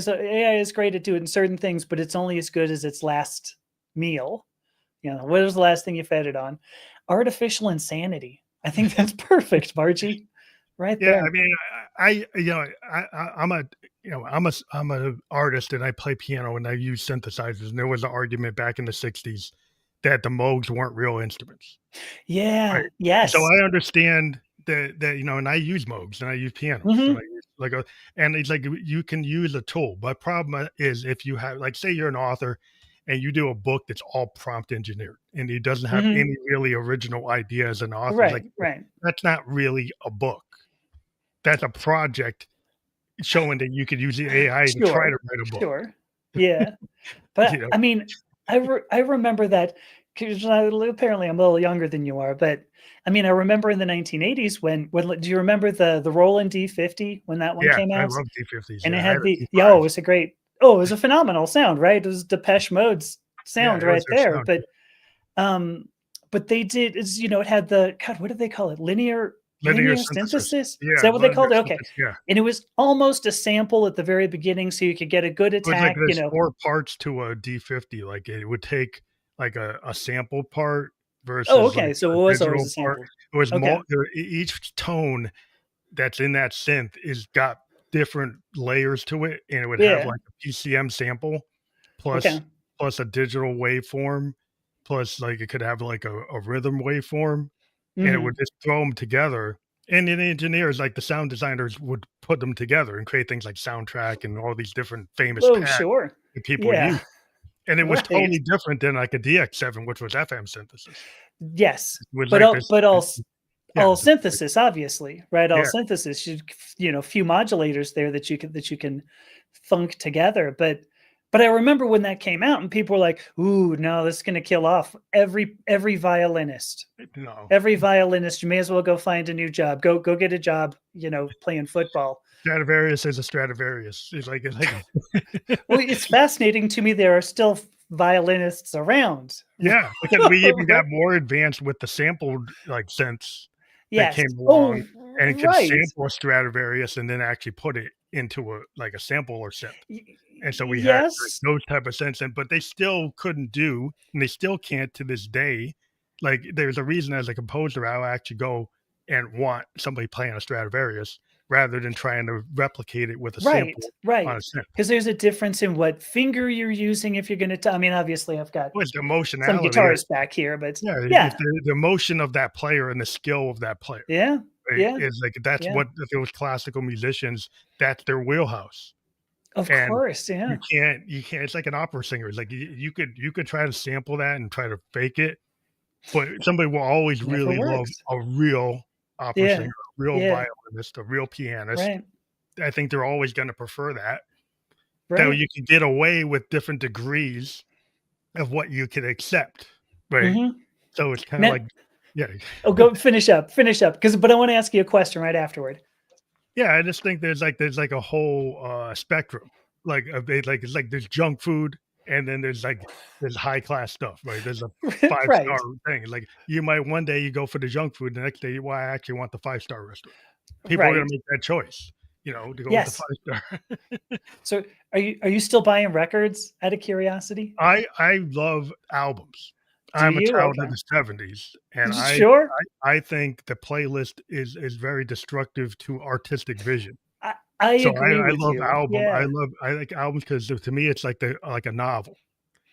is great at doing certain things, but it's only as good as its last meal. What was the last thing you fed it on? Artificial insanity. I think that's perfect, Margie. Right
Yeah, I
there.
mean, I'm a, I'm a artist and I play piano and I use synthesizers. And there was an argument back in the '60s that the Moogs weren't real instruments, right?
Yeah.
So
Yes.
I understand that and I use Moogs and I use pianos and I
Mhm.
use like and it's like you can use a tool, but problem is if you have, like, say you're an author and you do a book that's all prompt engineered and it doesn't have
Mhm.
any really original idea as an author, it's like
Right, right.
that's not really a book. That's a project. showing that you could use the AI to try to
Sure,
write a book.
sure. Yeah.
You
But
know,
I mean, I remember that because apparently I'm a little younger than you are, but I mean, I remember in the 1980s when do you remember the Roland D50 when that one
yeah,
came
I
out?
love D50s.
And it
Yeah, I had
had
a
the
D5.
it was a great it was a phenomenal sound, right? It was Depeche Mode's
Yeah,
sound
it was
right
their
there.
sound.
Um, but they did is it had the God, what did they call it?
Linear
Linear
synthesis.
synthesis? Is
Yeah,
that what they
linear
called it? Okay.
synthesis. Yeah.
And it was almost a sample at the very beginning, so you could get a good
It was like
attack,
there's 4 parts to a D50, like, it would take, like, a sample part
Oh,
versus, like,
okay. So
a
it was always
digital
a
part.
sample.
It was
Okay.
each tone that's in that synth is got different layers to it, and it would have,
Yeah.
like, a PCM sample plus
Okay.
plus a digital waveform, plus, like, it could have, like, a rhythm waveform, and it would
Mhm.
just throw them together, and then the engineers, like, the sound designers would put them together and create things like Soundtrack and all these different famous
Oh,
packs
sure.
that people
Yeah.
use, and it was
Right.
totally different than, like, a DX7, which was FM synthesis.
Yes.
With,
But
like, this yeah,
all synthesis, obviously, right? All
yeah.
synthesis should, few modulators there that you can thunk together. But I remember when that came out and people were like, "Ooh, no, this is gonna kill off every violinist.
No.
Every violinist, you may as well go find a new job. Go get a job, playing football."
Stradivarius is a Stradivarius. It's like
Well, it's fascinating to me there are still violinists around.
yeah, because we even got
Right?
more advanced with the sampled, like, synths that
Yes.
came along
Oh,
and could
right.
sample a Stradivarius and then actually put it into a sampler synth. And so we had, like,
Yes.
those type of synths, and but they still couldn't do, and they still can't to this day. Like, there's a reason as a composer, I'll actually go and want somebody playing a Stradivarius rather than trying to replicate it with a
Right,
sample on a
right.
synth.
Because there's a difference in what finger you're using if you're gonna I mean, obviously, I've got
Well, it's the
some
emotionality.
guitarists back here, but
Yeah, it's
yeah,
the emotion of that player and the skill of that player,
yeah,
right?
yeah,
Is like that's
yeah.
what those classical musicians, that's their wheelhouse.
Of
And
course, yeah.
you can't it's like an opera singer. It's like you could try to sample that and try to fake it, but somebody will always
Never
really love
works.
a real opera singer,
Yeah,
a real
yeah,
violinist, a real pianist.
right,
I think they're always gonna prefer that. Though
right.
you can get away with different degrees of what you can accept, right?
Mhm.
So it's kinda
Now
like yeah.
oh, go finish up, because but I wanna ask you a question right afterward.
Yeah, I just think there's like a whole, spectrum. Like, it's like there's junk food, and then there's high class stuff, right? There's a
Right,
five-star thing. Like, you might one day you go for the junk food, the next day, "Well, I actually want the five-star restaurant." People are gonna
right.
make that choice, to go with the
Yes.
five-star.
So, are you still buying records out of curiosity?
I love albums.
Do
I'm a
you?
child of
Okay.
the '70s, and I
Sure.
I think the playlist is very destructive to artistic vision.
I
So
agree
I
with
love
you. Yeah.
I like albums because to me, it's like a novel.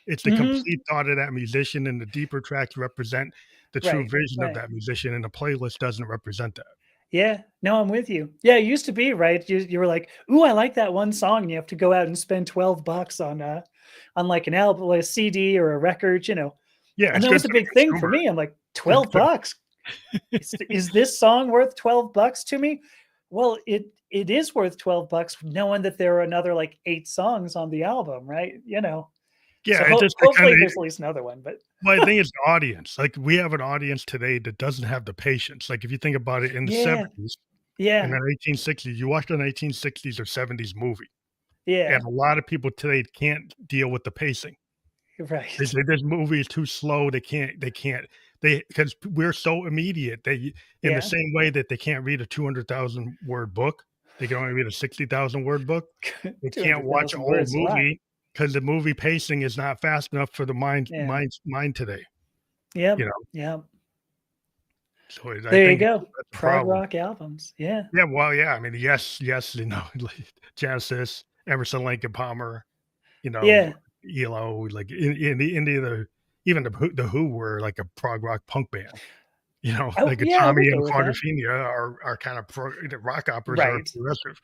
It's the
Mhm.
complete thought of that musician, and the deeper tracks represent the true
Right,
vision of
right.
that musician, and the playlist doesn't represent that.
Yeah. No, I'm with you. Yeah, it used to be, right? You were like, "Ooh, I like that one song," and you have to go out and spend 12 bucks on, like, an album, like a CD or a record,
Yeah,
and
it's
that
good
was a
for the
big thing for
consumer.
me. I'm like, 12 bucks? Is this song worth 12 bucks to me? Well, it is worth 12 bucks knowing that there are another, like, 8 songs on the album, right?
Yeah,
So
it's just the
hopefully
kinda
there's at least another one, but
well, I think it's the audience. Like, we have an audience today that doesn't have the patience. Like, if you think about it in the
yeah,
'70s and
yeah,
the 1860s, you watch a 1960s or '70s movie, and
yeah,
a lot of people today can't deal with the pacing. They
right.
say this movie is too slow, they can't they because we're so immediate, they in the
Yeah.
same way that they can't read a 200,000 word book, they can only read a 60,000 word book, they can't watch an
200,000
old
words a lot.
movie because the movie pacing is not fast enough for the
Yeah.
mind today, you
Yep,
know?
yep.
So, I
There you
think
go.
that's a
Prog
problem.
rock albums. Yeah.
Yeah, well, yeah, I mean, yes, like Genesis, Emerson, Lake and Palmer, you know,
Yeah.
ELO, like in the even the Who were like a prog rock punk band.
Oh,
Like a
yeah, I
Tommy
would
and
go with that.
Quadrophenia are kind of the rock operas are
Right.
progressive.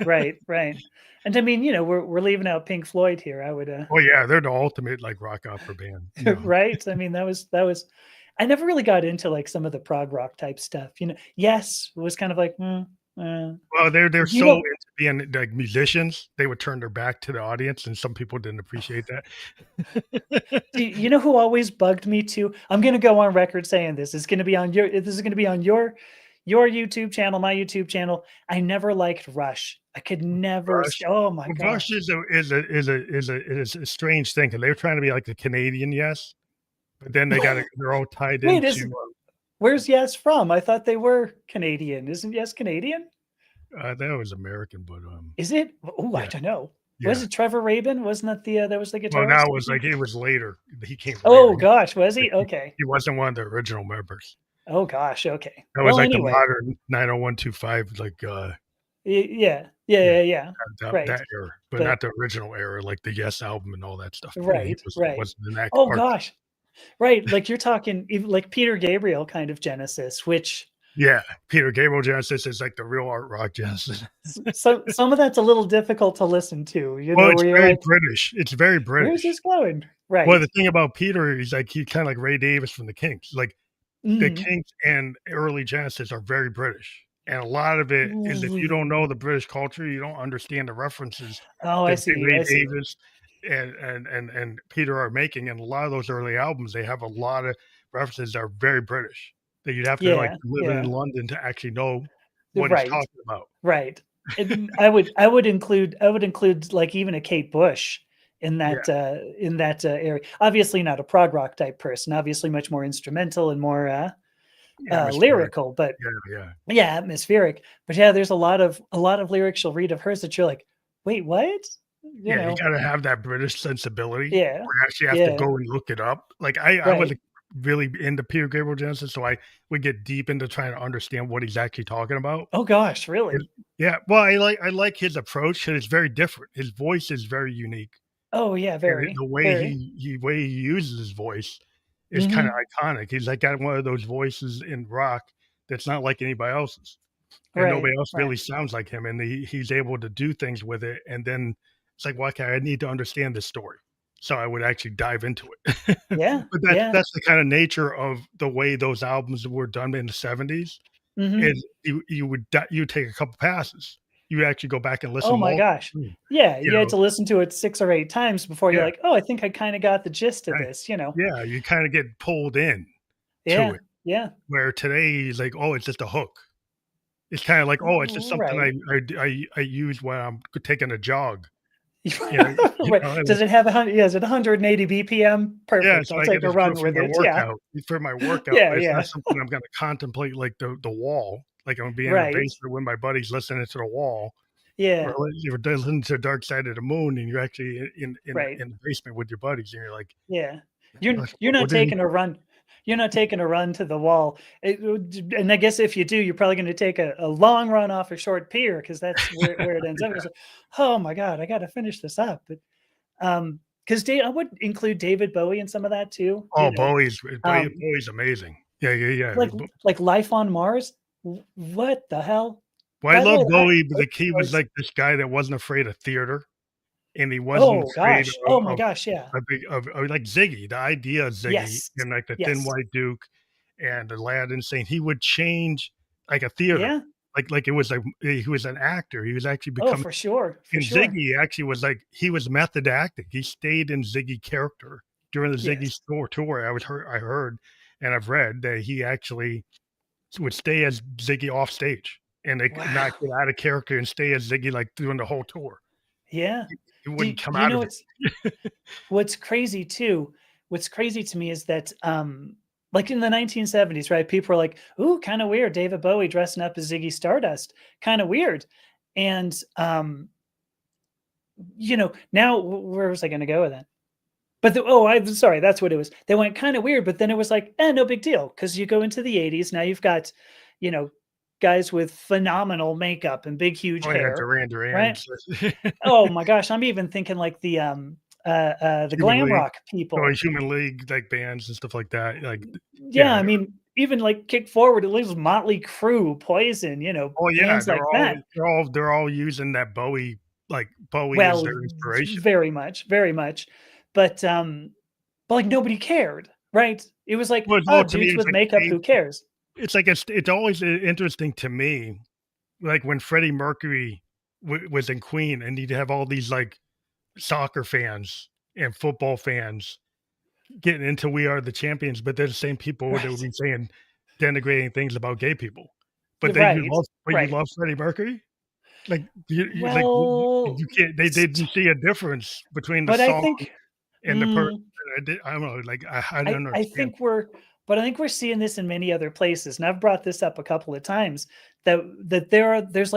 Right, right. And I mean, we're leaving out Pink Floyd here. I would,
Oh, yeah, they're the ultimate, like, rock opera band.
right? I mean, that was I never really got into, like, some of the prog rock type stuff, Yes, it was kind of like,
Well, they're
you
so
know,
into being like musicians, they would turn their back to the audience, and some people didn't appreciate that.
you know who always bugged me too? I'm gonna go on record saying this. It's gonna be on your this is gonna be on your YouTube channel, my YouTube channel. I never liked Rush. I could never
Rush.
oh my
Well, Rush
gosh.
is a strange thing, 'cause they were trying to be like the Canadian Yes, but then they're all tied
Wait,
into,
is where's Yes from? I thought they were Canadian. Isn't Yes Canadian?
that was American, but,
Is it? Oh, I
yeah,
don't know. Was
yeah.
it Trevor Rabin? Wasn't that that was the
Well, that
guitarist, I
was like
think?
it was later. He came later.
Oh gosh, was he?
He
Okay.
he wasn't one of the original members.
Oh gosh, okay.
That was
Well,
like the
anyway.
modern 90125, like,
Yeah. Yeah,
yeah,
yeah, yeah. Right.
that era, but
But
not the original era, like the Yes album and all that stuff. Yeah, he
right, right.
wasn't an act
Oh
artist.
gosh. Right, like you're talking like Peter Gabriel kind of Genesis, which
Yeah, Peter Gabriel Genesis is like the real art rock Genesis.
some of that's a little difficult to listen to,
Well, it's
where you're
very
like,
British. It's very
"Where's
British.
this going?"
Well,
Right.
the thing about Peter is like he's kinda like Ray Davis from the Kinks. Like, the
Mhm.
Kinks and early Genesis are very British, and a lot of it is if you don't know the British culture, you don't understand the references
Oh, I
that
see,
Ray
I see.
Davis and Peter are making, and a lot of those early albums, they have a lot of references that are very British, that you'd have to, like,
Yeah,
live in
yeah.
London to actually know what he's
Right,
talking about.
right. And I would include, like, even a Kate Bush
Yeah,
in that, area. Obviously not a prog rock type person, obviously much more instrumental and more,
atmospheric.
lyrical, but
Yeah, yeah.
yeah, atmospheric. But yeah, there's a lot of lyrics you'll read of hers that you're like, "Wait, what?" You
Yeah, you
know?
gotta have that British sensibility
Yeah,
where you actually have to
yeah,
go and look it up. Like, I
right.
wasn't really into Peter Gabriel Genesis, so I would get deep into trying to understand what he's actually talking about.
Oh gosh,
It
really?
Yeah, well, I like his approach, 'cause it's very different. His voice is very unique,
Oh yeah,
and
very,
the way
very.
he uses his voice is kinda
Mhm.
iconic. He's, like, got one of those voices in rock that's not like anybody else's, and
Right,
nobody else
right.
really sounds like him, and he's able to do things with it, and then it's like, "Well, okay, I need to understand this story." So I would actually dive into it.
Yeah,
But
yeah.
that's the kinda nature of the way those albums were done in the '70s,
Mhm.
is you would take a couple passes. You actually go back and
Oh
listen
my
multiple
gosh.
times,
Yeah,
you
you had
know?
to listen to it 6 or 8 times before you're
Yeah,
like, "Oh, I think I kinda got the gist of
I
this."
yeah, you kinda get pulled in to
Yeah,
it,
yeah.
where today is like, "Oh, it's just a hook." It's kinda like, "Oh, it's just something
Right.
I use when I'm taking a jog." You know
Right. Does it have is it 180 BPM?
Yeah,
Perfect.
so
I'll
I get
take a
to do
run
it for
with
my
it. Yeah.
workout,
Yeah,
but it's not
yeah.
something I'm gonna contemplate like the wall, like I'm being in the
Right.
basement with my buddies listening to the wall, or
Yeah.
like you're listening to Dark Side of the Moon, and you're actually
Right.
in the basement with your buddies, and you're like,
Yeah. You're not
What did he
taking a run you're not taking a run to the wall. And I guess if you do, you're probably gonna take a long run off a short pier because that's where it ends up. It's like, "Oh my god, I gotta finish this up." But, 'cause I would include David Bowie in some of that too,
Oh,
um,
Bowie's amazing. Yeah, yeah, yeah.
like Life on Mars? What the hell?
Well, I
By the
love
way, that
Bowie, but
those
the key was
guys
like this guy that wasn't afraid of theater, and he wasn't
oh
afraid
gosh. Oh my
of
gosh, yeah.
like Ziggy, the idea of Ziggy
Yes.
and like the Thin
Yes.
White Duke and Aladdin Sane, he would change like a theater.
Yeah.
Like it was like he was an actor. He was actually
Oh,
becoming
for sure, for
and
sure.
Ziggy actually was like he was method acting. He stayed in Ziggy character during the Ziggy
Yes.
store tour. I heard and I've read that he actually would stay as Ziggy off stage and they could not
Wow.
get out of character and stay as Ziggy like during the whole tour.
Yeah.
He
Do
wouldn't come
you
out of
know
it.
what's crazy too? What's crazy to me is that, like in the 1970s, right? People were like, "Ooh, kind of weird. David Bowie dressing up as Ziggy Stardust, kind of weird." And now where was I going to go with that? But I'm sorry, that's what it was. They went kind of weird, but then it was like, no big deal, because you go into the 80s now. You've got, you know, guys with phenomenal makeup and big, huge
Oh yeah,
hair,
Duran
right?
Duran's
Oh my gosh, I'm even thinking like the
Human
glam
League
rock
or
people.
Human League, like, bands and stuff like that, like,
Yeah,
yeah.
I mean, even like kick forward, at least Motley Crue, Poison,
Oh, yeah,
bands like that.
they're all using that Bowie like, Bowie is
Well,
their inspiration.
very much, very much. But like nobody cared, right? It was like,
Well,
oh,
to me,
dudes
it's
with
like
makeup, who cares?
it's always, interesting to me like when Freddie Mercury was in Queen, and you'd have all these like soccer fans and football fans getting into "We Are the Champions," but they're the same people that would
Right.
be saying denigrating things about gay people. But then
Right.
you
Right.
love Freddie Mercury? Like,
Well,
you can't they
s-
didn't see a difference between the
but I
song
think
and the person.
mm,
I don't know, like, I don't
I
understand.
think we're but I think we're seeing this in many other places, and I've brought this up a couple of times that there's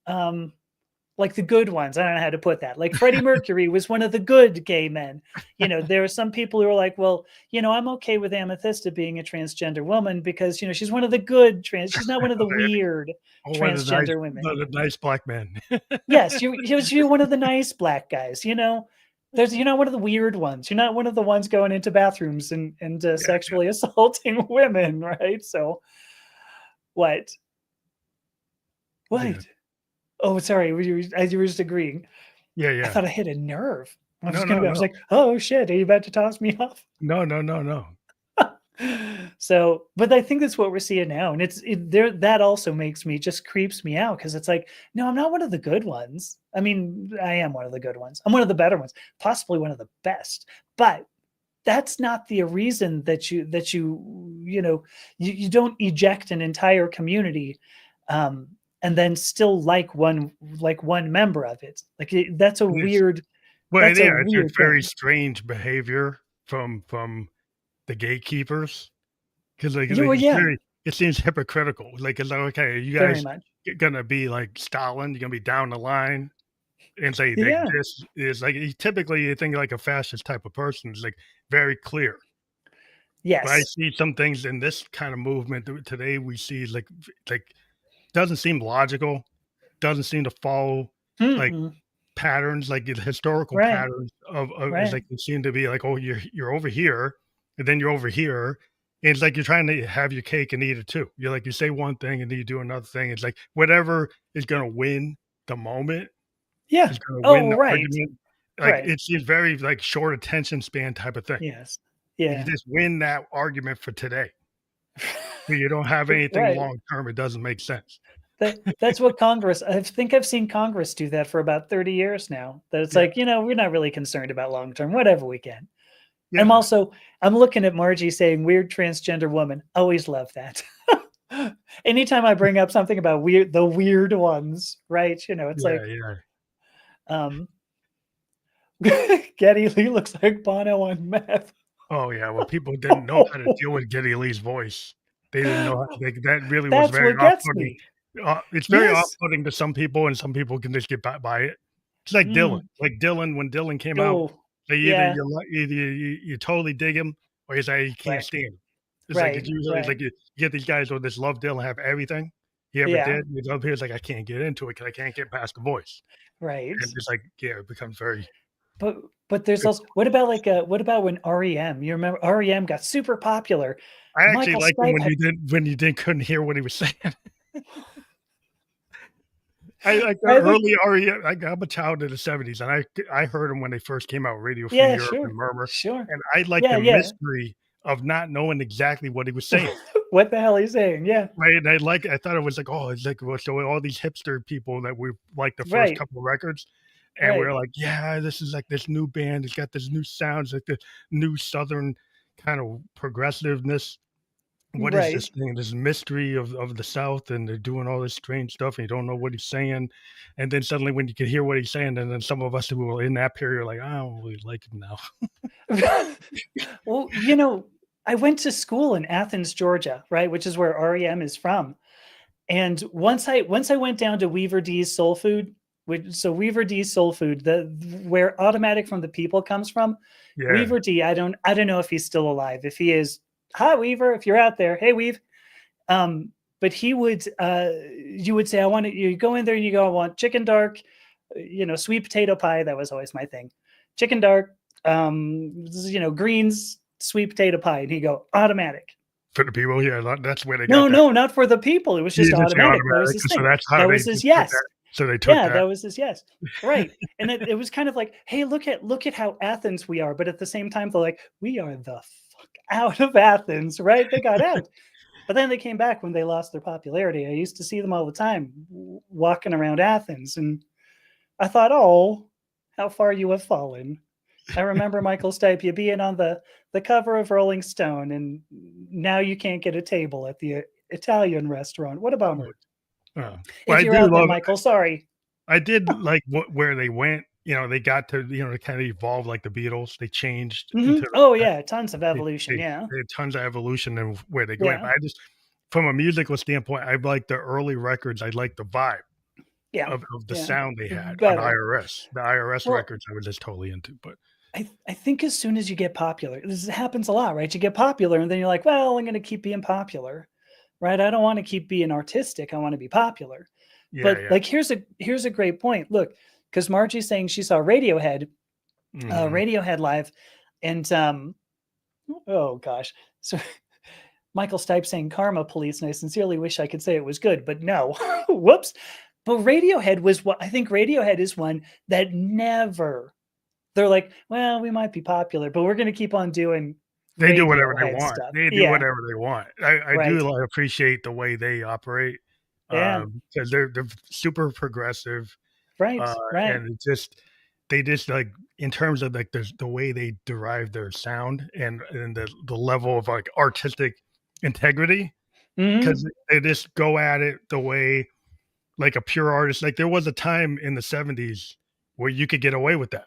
um like the good ones. I don't know how to put that. Like Freddie Mercury was one of the good gay men. There are some people who are like, well, I'm okay with Amethysta being a transgender woman because, she's one of the good she's not one of the weird
Oh,
transgender women.
what a nice black man.
Yes, you're one of the nice black guys. You're not one of the weird ones. You're not one of the ones going into bathrooms and
Yeah,
sexually assaulting women, right? So what?
yeah.
What? Oh, sorry. You were just agreeing.
Yeah,
I
yeah.
thought I hit a nerve.
No, no,
I was
no.
like, "Oh shit, are you about to toss me off?"
No, no, no, no.
So, but I think that's what we're seeing now, and there that also creeps me out because it's like, no, I'm not one of the good ones. I mean, I am one of the good ones. I'm one of the better ones, possibly one of the best. But that's not the reason you don't eject an entire community, um, and then still like one member of it. Like that's a
It's
weird
well,
that's a
yeah, it's
weird
very
thing.
strange behavior from the gatekeepers. 'Cause, like,
Well, yeah,
it seems hypocritical, like, it's like, "Okay, are you
very
guys
much.
gonna be like Stalin? You're gonna be down the line and say, like,
Yeah.
this is" like, typically, you think like a fascist type of person is, like, very clear. But I
Yes.
see some things in this kind of movement that today we see, like, doesn't seem logical, doesn't seem to follow, like,
Mm-mm.
patterns, like, the historical
Right.
patterns of it's
Right.
like, you seem to be like, "Oh, you're over here, and then you're over here." And it's like you're trying to have your cake and eat it too. You're like, you say one thing and then you do another thing. It's like whatever is gonna win the moment
Yeah.
is gonna win
Oh,
the
right.
argument. Like,
Right.
it seems very, like, short attention span type of thing.
Yes.
You
Yeah.
just win that argument for today, but you don't have anything
Right.
long term. It doesn't make sense.
That's what Congress I think I've seen Congress do that for about 30 years now. That it's
Yeah.
like, we're not really concerned about long term, whatever we can.
Yeah.
I'm looking at Margie saying weird transgender woman. Always love that. Anytime I bring up something about the weird ones, right? It's
Yeah,
like,
yeah.
um, Getty Lee looks like Bono on meth.
Oh, yeah, well, people didn't know how to deal with Geddy Lee's voice. They didn't know how like, that really was
That's
very
what gets
off-putting.
me.
It's very
Yes.
off-putting to some people, and some people can just get by it. It's like Dylan.
Mm.
Like Dylan, when Dylan came out,
Oh,
they
yeah.
either you totally dig him or you say you can't
Right.
stand him. It's like
Right.
it's usually it's
Right.
like you get these guys who just love Dylan, have everything he ever
Yeah.
did. You know, here's like, "I can't get into it because I can't get past the voice."
Right.
And it's like, yeah, it becomes very
But there's also what about when REM? You remember REM got super popular.
I actually
Michael
liked him
Stipe had
when you didn't couldn't hear what he was saying. I like the
I think
early REM. I'm a child of the '70s, and I heard them when they first came out, Radio Free
yeah,
Europe and
sure.
Murmur,
Sure.
and I like
Yeah,
the
yeah.
mystery of not knowing exactly what he was saying,
What the hell are you saying? Yeah.
right? And I thought it was like, oh, it's like, well, so all these hipster people that we like the first
Right.
couple of records, and
Right.
we're like, yeah, this is like this new band. It's got this new sounds, like the new Southern kind of progressiveness. What is this
Right.
thing? This mystery of the South, and they're doing all this strange stuff, and you don't know what he's saying. And then suddenly, when you can hear what he's saying, and then some of us who were in that period are like, I don't really like him now.
Well, I went to school in Athens, Georgia, right, which is where REM is from. And once I went down to Weaver D's Soul Food, Weaver D's Soul Food, the where Automatic from the People comes from,
Yeah,
Weaver D, I don't know if he's still alive. If he is, hi Weaver, if you're out there, hey Weave. But he would you would say, I want to you go in there and you go, I want chicken dark, sweet potato pie. That was always my thing. Chicken dark, greens, sweet potato pie. And he'd go, Automatic.
for the people, yeah, that's where they got
No,
that.
no, not for the people. It was
You
just
didn't say
Automatic. That was
automatic,
his
so
thing.
that's how
That
they
was his
just took
yes.
that. So they took
Yeah, that
that.
was his yes. Right. And it was kind of like, hey, look at how Athens we are. But at the same time, they're like, we are the fuck out of Athens, right? They got out. But then they came back when they lost their popularity. I used to see them all the time walking around Athens, and I thought, oh, how far you have fallen. I remember Michael Stipe, you being on the cover of Rolling Stone, and now you can't get a table at the Italian restaurant. What a bummer.
Well,
If
I
you're
do
out there,
love.
Michael, sorry.
I did like where they went. They got to to kind of evolve like the Beatles. They changed into
Oh yeah, tons of evolution.
they
Yeah,
had tons of evolution in where they went.
yeah,
But I just, from a musical standpoint, I like the early records. I like the vibe
yeah,
of the
yeah.
sound they had on
Better.
IRS. The IRS
Well,
records I was just totally into. But
I think as soon as you get popular, this happens a lot, right? You get popular, and then you're like, well, I'm going to keep being popular, right? I don't want to keep being artistic. I want to be popular.
yeah,
But
yeah.
like, here's a great point. Look, because Margie's saying she saw Radiohead,
Mhm.
Radiohead live, and oh gosh, so Michael Stipe saying Karma Police, and I sincerely wish I could say it was good, but no, whoops. But Radiohead was what I think Radiohead is one that never. They're like, well, we might be popular, but we're going to keep on doing
They do whatever they
Radiohead
want.
stuff.
They do
Yeah,
whatever they want. I do
right.
like appreciate the way they operate,
Yeah,
because they're super progressive,
right,
uh,
right.
and it just they just like in terms of like the way they derive their sound and the level of like artistic integrity,
Hmm.
because they just go at it the way like a pure artist. Like there was a time in the '70s where you could get away with that.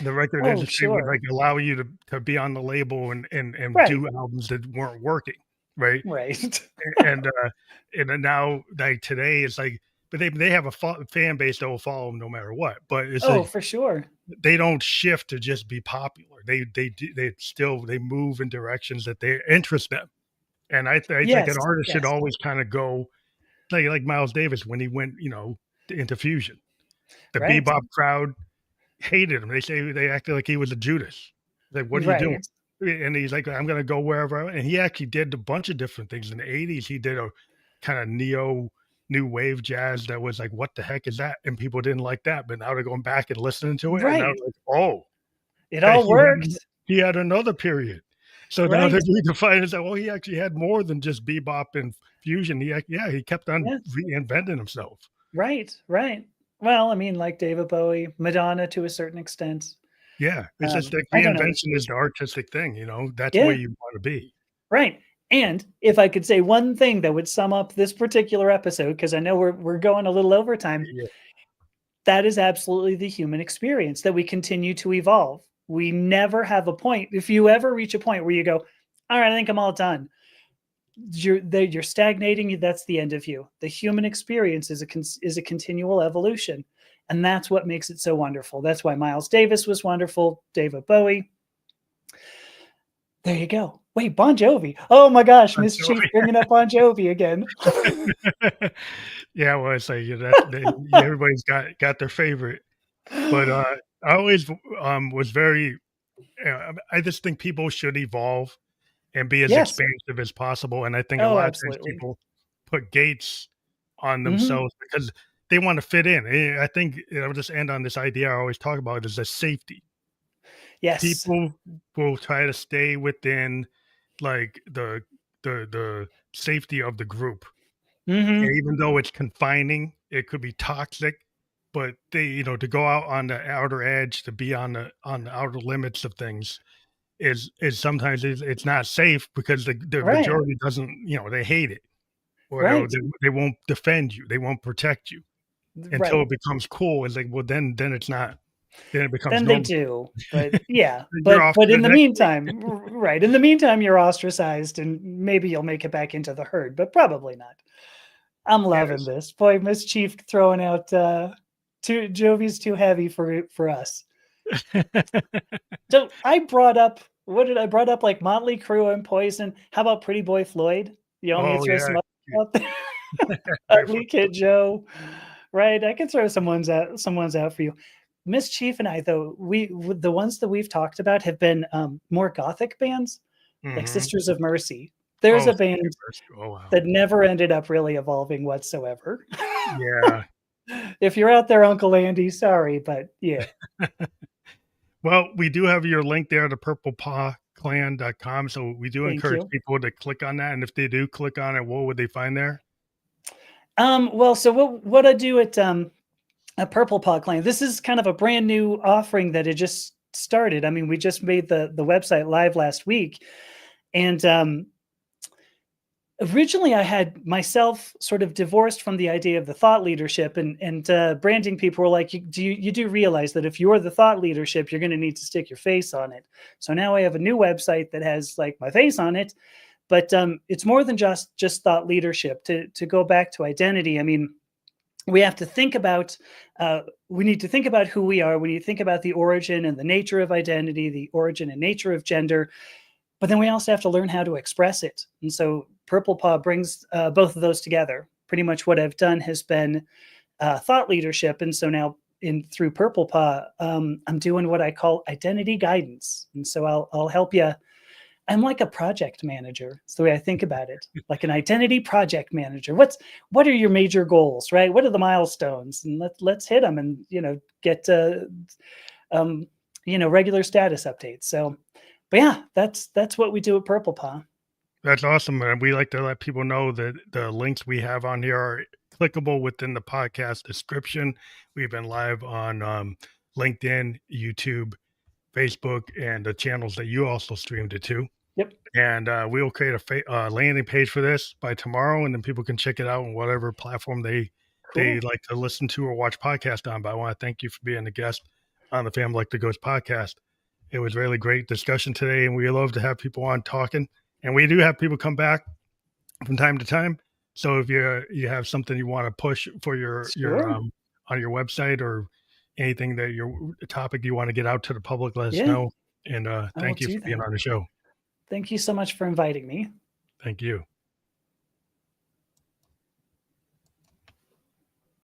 The record
Oh,
industry would,
sure.
like, allow you to be on the label and
Right,
do albums that weren't working, right?
right.
And, then now, like, today, it's like but they have a fan base that will follow them no matter what, but it's
Oh,
like
for sure.
they don't shift to just be popular. They move in directions that they interest them, and I think an
Yes,
artist should
yes.
always kinda go like Miles Davis when he went, into fusion. The
Right,
bebop crowd hated him. They acted like he was a Judas. Like, "What are you doing?"
right,
And he's like, "I'm gonna go wherever I," and he actually did a bunch of different things. In the '80s, he did a kinda neo new wave jazz that was like, "What the heck is that?" And people didn't like that, but now they're going back and listening to it, and now
right.
they're like, "Oh,
It all worked.
he had another period." So now they're
Right.
redefining it, "Well, he actually had more than just bebop and fusion. He kept on
Yes.
reinventing himself."
Right, right. Well, I mean, like David Bowie, Madonna to a certain extent.
Yeah, it's just like
I don't know which
reinvention is the artistic thing, that's where
yeah,
you wanna be.
right. And if I could say one thing that would sum up this particular episode, because I know we're going a little over time,
Yeah.
that is absolutely the human experience that we continue to evolve. We never have a point. If you ever reach a point where you go, all right, I think I'm all done. You're stagnating. That's the end of you. The human experience is a continual evolution, and that's what makes it so wonderful. That's why Miles Davis was wonderful. David Bowie. There you go. Wait, Bon Jovi. Oh my gosh,
I'm
Miss Chief
sorry.
bringing up Bon Jovi again.
Yeah, well, it's like, everybody's got their favorite, but, I always, was very I just think people should evolve and be as
Yes.
expansive as possible, and I think a
Oh,
lot of times
absolutely.
people put gates on
Hmm.
themselves because they wanna fit in. I think, I'll just end on this idea I always talk about is the safety.
Yes.
People will try to stay within, like, the safety of the group. And
Hmm.
even though it's confining, it could be toxic, but to go out on the outer edge, to be on the outer limits of things is sometimes it's not safe because the
Right.
majority doesn't, they hate it, or
Right.
they won't defend you, they won't protect you until
Right.
it becomes cool. It's like, well, then it's not, then it becomes
Then they
normal.
do, but yeah,
You're off
but
to
in
the
the
next
meantime, right, in the meantime, you're ostracized and maybe you'll make it back into the herd, but probably not. I'm loving
yes.
this. Boy, Miss Chief throwing out too Jovi's too heavy for us. So I brought up what did I brought up like Motley Crue and Poison. How about Pretty Boy Floyd? You want me to
Oh,
throw
yeah.
some out there?
Very fu
Ugly Kid Joe. Right, I can throw some ones out for you. Miss Chief and I, though, the ones that we've talked about have been, more gothic bands, like
Mhm.
Sisters of Mercy. There's
Oh,
a
Sister
band
Mercy. Oh, wow.
that never ended up really evolving whatsoever.
Yeah.
If you're out there, Uncle Andy, sorry, but yeah.
Well, we do have your link there, the Purple Paw purpleplan.com. So we do
Thank
encourage
you.
people to click on that. And if they do click on it, what would they find there?
Well, so what I do at a Purple Pod Client. This is kind of a brand new offering that it just started. I mean, we just made the website live last week, and originally I had myself sort of divorced from the idea of the thought leadership, and branding people were like, you do realize that if you're the thought leadership, you're going to need to stick your face on it. So now I have a new website that has like my face on it, but it's more than just thought leadership. To go back to identity, I mean, we have to think about we need to think about who we are. We need to think about the origin and the nature of identity, the origin and nature of gender, but then we also have to learn how to express it. And so Purple Paw brings both of those together. Pretty much what I've done has been thought leadership, and so now through Purple Paw, I'm doing what I call identity guidance. And so I'll help you. I'm like a project manager. It's the way I think about it, like an identity project manager. What are your major goals, right? What are the milestones? And let's hit them, and get regular status updates. So, but yeah, that's what we do at Purple Paw.
That's awesome. And we like to let people know that the links we have on here are clickable within the podcast description. We've been live on LinkedIn, YouTube, Facebook, and the channels that you also streamed it to.
Yep.
And we'll create a landing page for this by tomorrow, and then people can check it out on whatever platform they like to listen to or watch podcast on. But I want to thank you for being a guest on the Family Like the Ghost podcast. It was really great discussion today, and we love to have people on talking. And we do have people come back from time to time. So if you have something you want to push for your on your website or anything that your topic you want to get out to the public, let us know. And thank you for being on the show.
Thank you so much for inviting me.
Thank you.